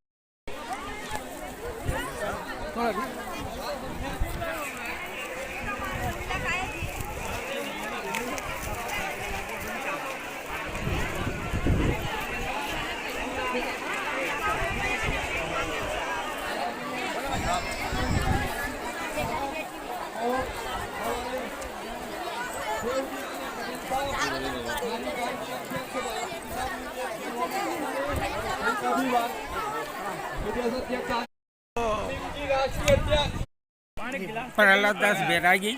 I: प्रहलाद दास बैरागी,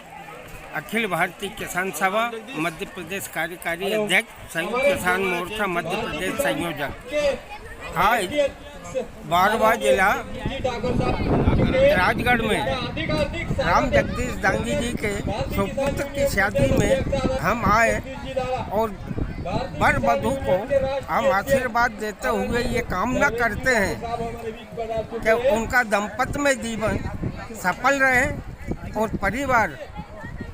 I: अखिल भारतीय किसान सभा मध्य प्रदेश कार्यकारी अध्यक्ष, संयुक्त किसान मोर्चा मध्य प्रदेश संयोजक। आज बारवा जिला राजगढ़ में राम जगदीश दांगी जी के सुपुत्र की शादी में हम आए और वर वधू को हम आशीर्वाद देते हुए ये कामना करते हैं कि उनका दाम्पत्य जीवन सफल रहे और परिवार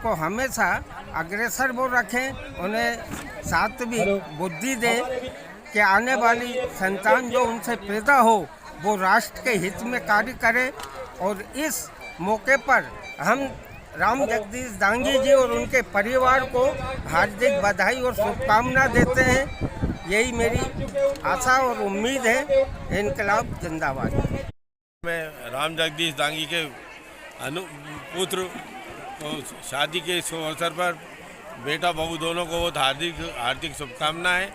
I: को हमेशा अग्रसर वो रखें, उन्हें सात्विक बुद्धि दे कि आने वाली संतान जो उनसे पैदा हो वो राष्ट्र के हित में कार्य करे। और इस मौके पर हम राम जगदीश दांगी जी और उनके परिवार को हार्दिक बधाई और शुभकामना देते हैं। यही मेरी आशा और उम्मीद है। इनकलाब जिंदाबाद।
H: मैं राम जगदीश दांगी के पुत्र तो शादी के इस अवसर पर बेटा बहू दोनों को बहुत हार्दिक हार्दिक शुभकामनाएं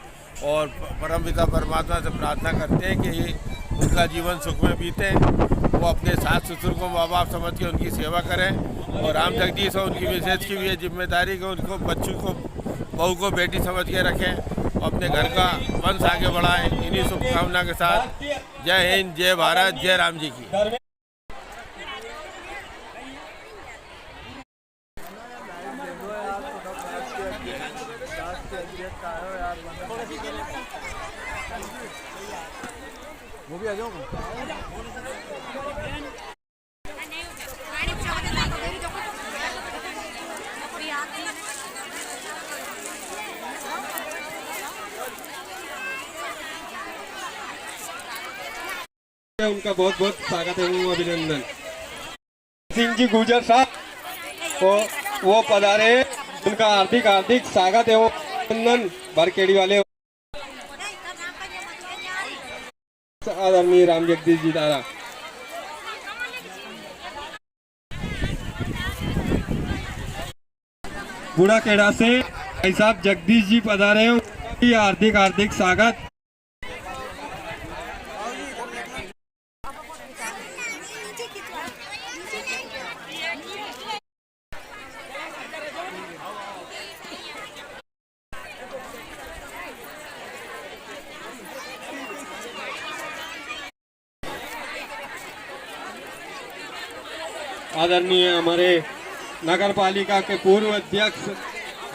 H: और परमपिता परमात्मा से प्रार्थना करते हैं कि उनका जीवन सुख में बीते, वो अपने सास ससुर को माँ बाप समझ के उनकी सेवा करें और राम जगदीश और उनकी मिसेज की भी ये जिम्मेदारी कि उनको बच्चों को बहू को बेटी समझ के रखें, अपने घर का वंश आगे बढ़ाएं। इन्हीं शुभकामना के साथ जय हिंद, जय भारत, जय राम जी की।
D: वो भी आ जाओ।
V: उनका बहुत बहुत स्वागत है, अभिनंदन। सिंह जी गुजर साहब वो पधारे, उनका हार्दिक हार्दिक स्वागत है, अभिनंदन। बरकेड़ी वाले आदरणीय राम जगदीश जी द्वारा गुड़ाखेड़ा से भाई साहब जगदीश जी पधारे, हार्दिक हार्दिक स्वागत। आदरणीय हमारे नगर पालिका के पूर्व अध्यक्ष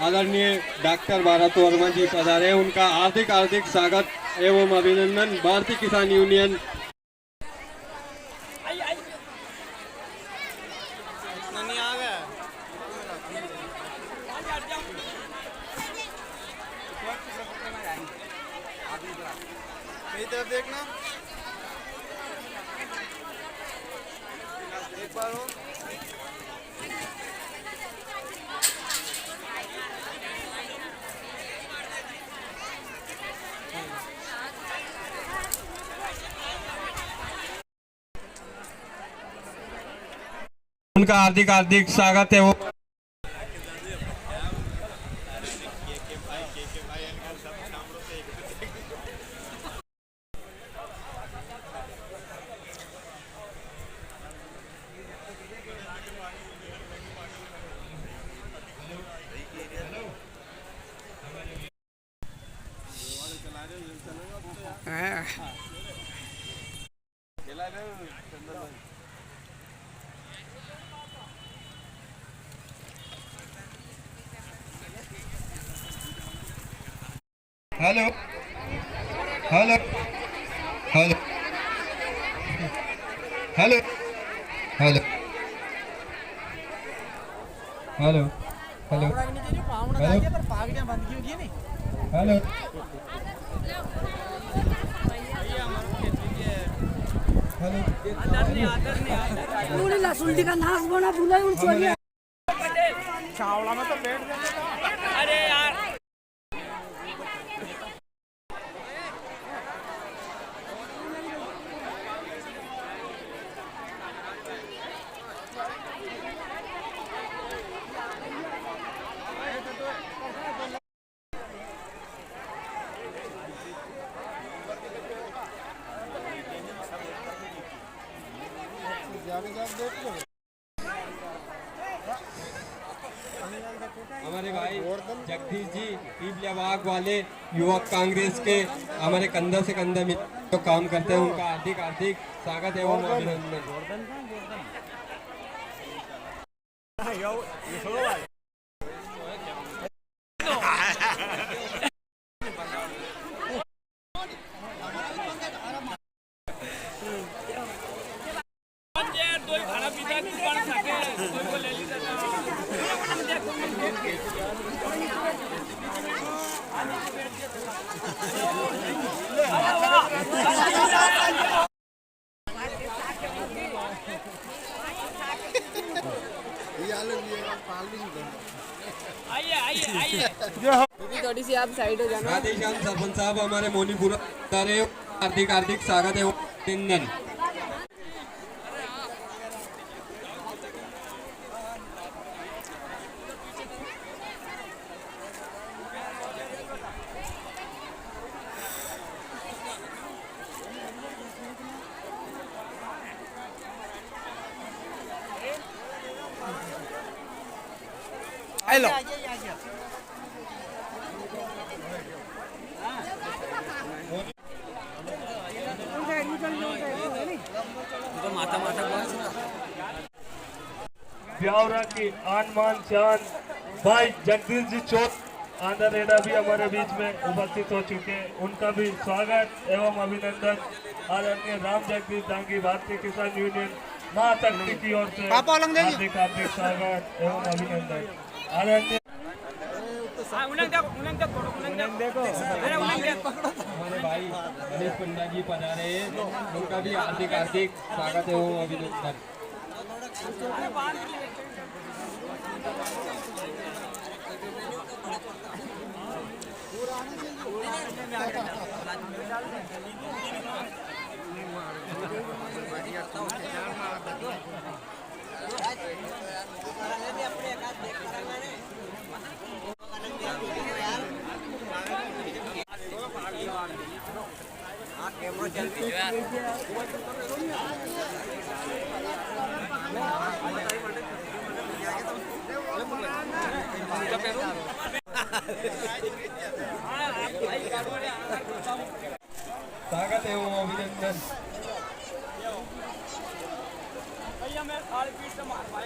V: आदरणीय डॉक्टर भारत वर्मा जी पधारे, उनका हार्दिक हार्दिक स्वागत एवं अभिनंदन। भारतीय किसान यूनियन
D: देखना एक बार हो।
V: उनका हार्दिक हार्दिक स्वागत है। वो hello hello hello hello hello hello hello hello
C: का नाश बना बुला
F: चावला में तो बैठ गया। अरे यार हमारे भाई जगदीश जी पीपलियाबाग वाले युवक कांग्रेस के हमारे कंधा से कंधा मिल तो काम करते हैं, उनका हार्दिक हार्दिक स्वागत एवं अभिनंदन।
C: थोड़ी सी आप साइड हो जाना।
V: राधेश्याम सरपंच साहब हमारे मोनीपुर हार्दिक हार्दिक स्वागत है अभिनंदन।
A: हेलो
V: ब्यावरा की आन मान शान भाई जगदीश जी चौथ आंध्र रेडा भी हमारे बीच में उपस्थित हो चुके हैं, उनका भी स्वागत एवं अभिनंदन। आदरणीय राम जगदीश दांगी भारतीय किसान यूनियन महाशक्ति की ओर से हार्दिक हार्दिक स्वागत एवं अभिनंदन। आदरणीय हमारे भाई गणेश पंडा जी पधारे हैं, उनका भी हार्दिक हार्दिक स्वागत एवं अभिनंदन। स्वागत है वो अभिनंदन। भैया मैं 8 फीट से मार पाया।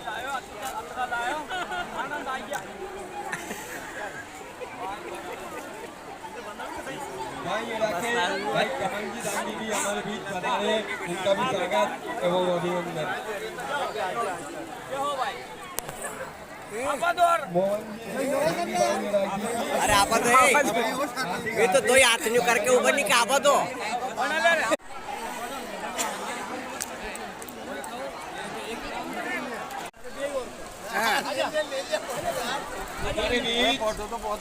V: भाई इलाके भाई कमंजी दांगी भी हमारे बीच पधारे, उनका भी स्वागत एवं अभिनंदन।
N: अरे आप ये तो दो हाथ न्यू करके ऊपर नहीं क्या आप दो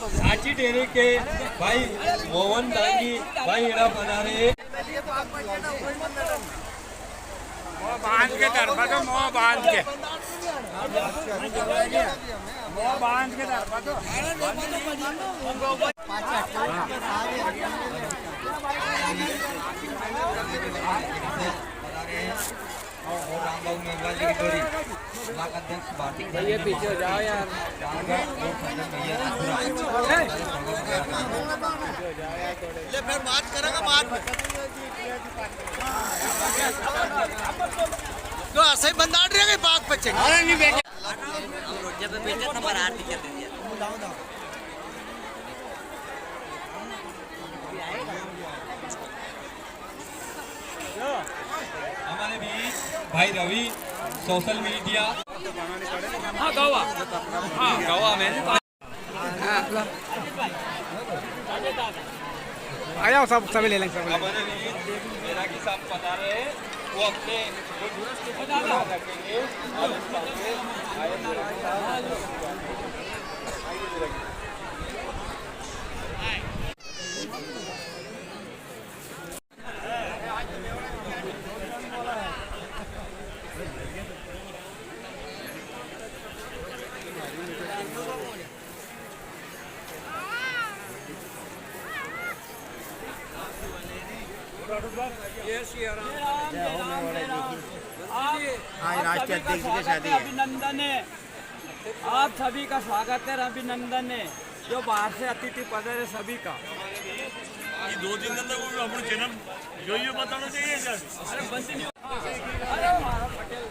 V: सांची डेरे के भाई मोहन दांगी भाई हेरा बना रहे
F: बांध के दरबा दो, मोह बांध के दरबा दो।
C: ये पीछे हो जाओ यार।
N: ले फिर बात करेगा बाद में तो ऐसे ही बंदा आड़ रहे बाग पे चेक अरे नहीं बेटे हम रोड पे बेटे हमारा आरती कर दिया
V: हमारे बीच भाई रवि सोशल मीडिया हाँ गवा में
A: आ जाओ सब सभी ले लेंगे सब।
V: हमारे बीच मेरा की साहब बता रहे हैं वो अपने रखेंगे
F: राष्ट्रीय अध्यक्ष की शादी अभिनंदन है। आप सभी का स्वागत है, अभिनंदन है जो बाहर से अतिथि पधारे सभी का।
E: ये 2 दिन तक अपना जन्म जो बताना चाहिए सर।
F: अरे बंदी नहीं अरे हमारा पटेल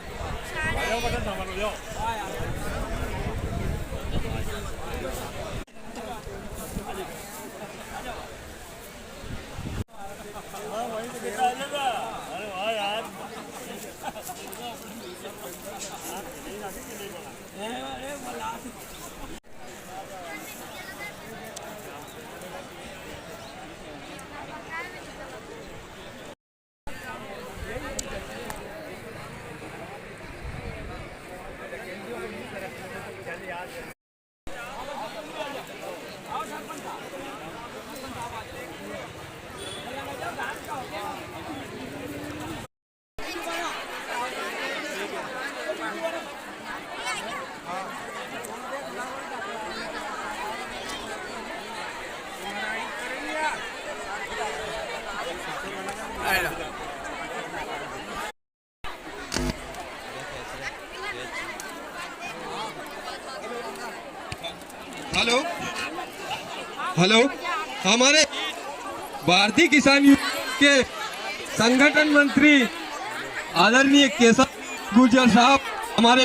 V: हेलो हेलो हमारे भारतीय किसान यूनियन के संगठन मंत्री आदरणीय केशव गुर्जर साहब हमारे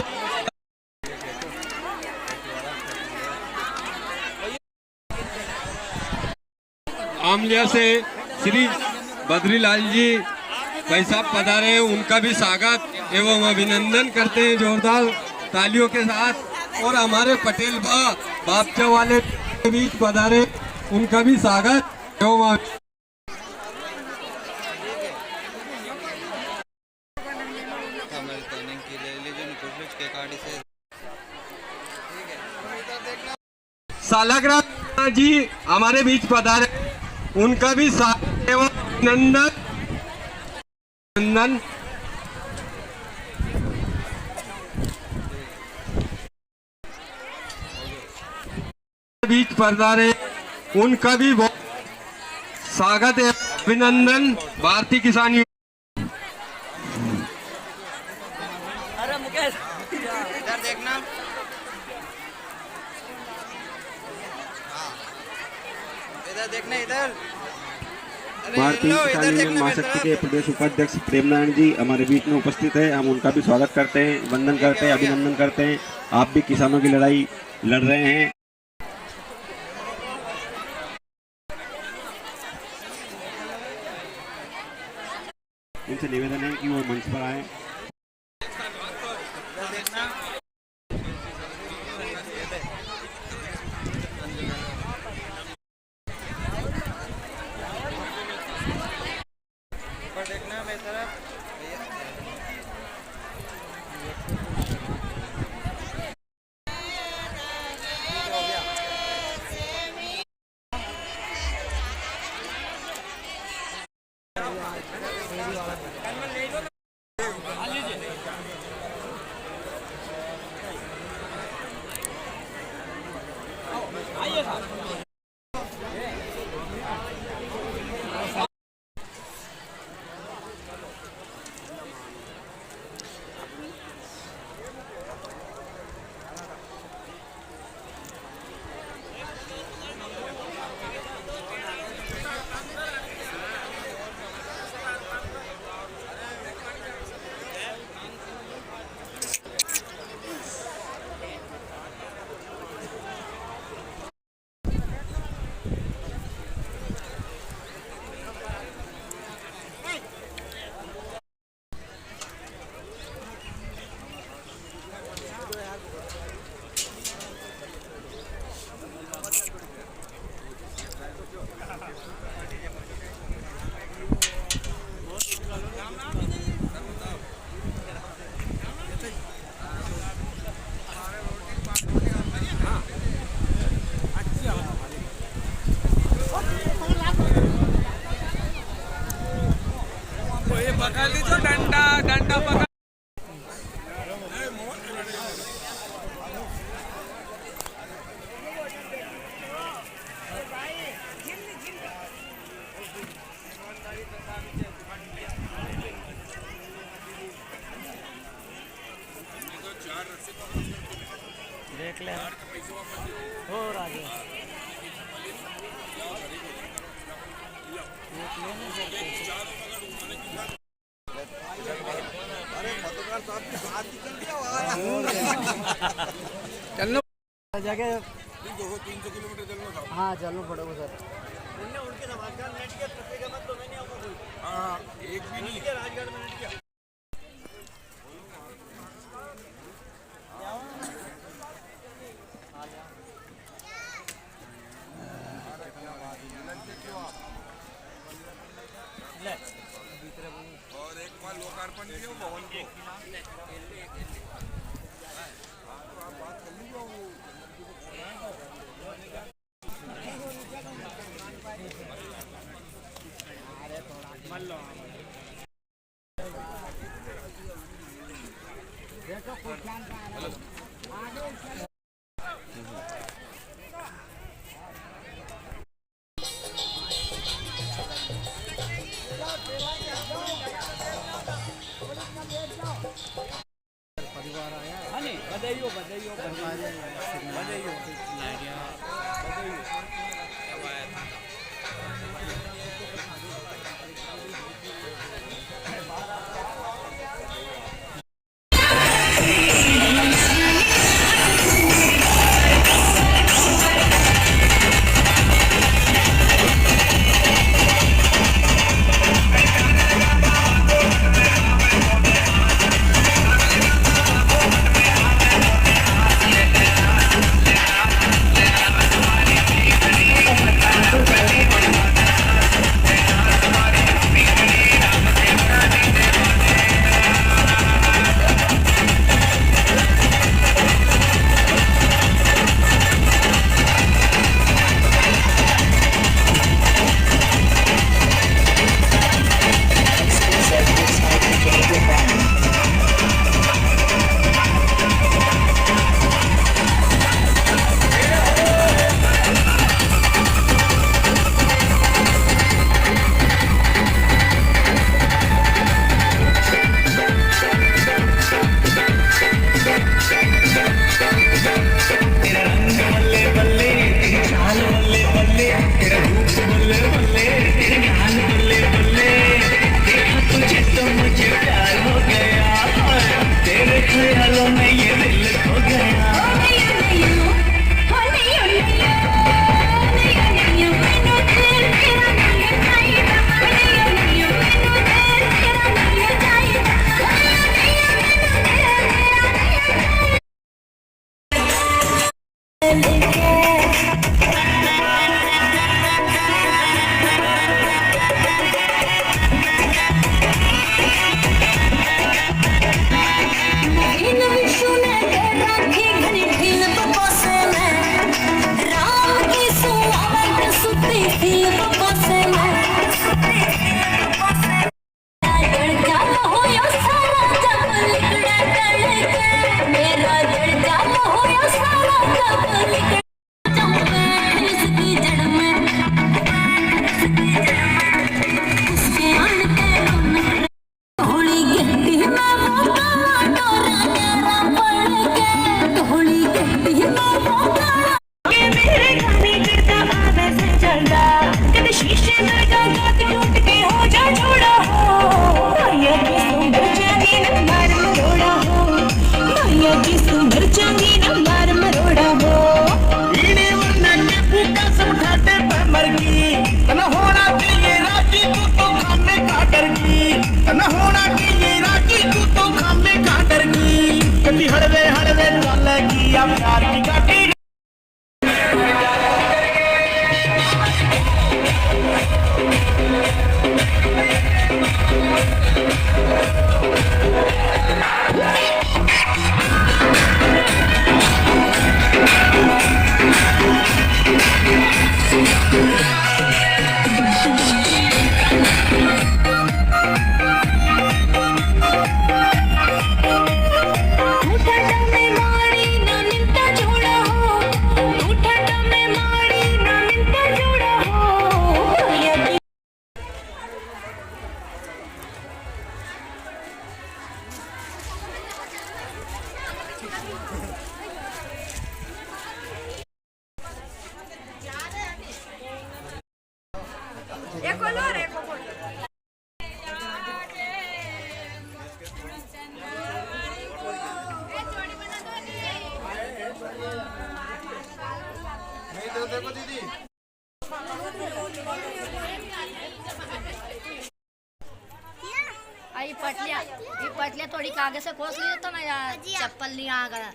V: आमलिया से श्री बद्रीलाल जी भाई साहब पधारे हैं, उनका भी स्वागत एवं अभिनंदन करते हैं जोरदार तालियों के साथ। और हमारे पटेल बापचा वाले के बीच पधारे, उनका भी स्वागत एवं सालाग्राम जी हमारे बीच पधारे, उनका भी स्वागत एवं अभिनंदन। बीच पधारे, उनका भी बहुत स्वागत है, अभिनंदन। भारतीय किसान यूनियन
N: अरे मुकेश इधर देखना इधर देखना इधर
K: भारतीय किसान यूनियन महाशक्ति के प्रदेश उपाध्यक्ष प्रेमनारायण जी हमारे बीच में उपस्थित है। हम उनका भी स्वागत करते हैं, वंदन करते हैं, अभिनंदन करते हैं। आप भी किसानों की लड़ाई लड़ रहे हैं। निवेदन है कि वो मंच पर आए।
Q: देखना मेरी तरफ।
G: पकड़ लीजिए डंडा डंडा पकड़।
N: देख ले और आगे
A: चलना
N: जगह
H: 200-300 किलोमीटर चलना था।
N: हाँ चलना पड़ेगा सर।
H: हाँ एक भी नहीं राजगढ़ में नहीं किया। और एक बार लोकार्पण किया भवन को। आप बात कर लीजिए।
N: परिवार आया
F: बधाइयो बधाइयो बधाइयो
L: हड़वे हड़वे चल किया प्यार की गाटी
D: देखो दीदी
P: ये पटलिया थोड़ी कागज से खोस ली तो ना यार चप्पल नहीं आ गया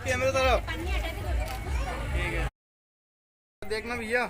D: कैमरे तरफ देखना भैया।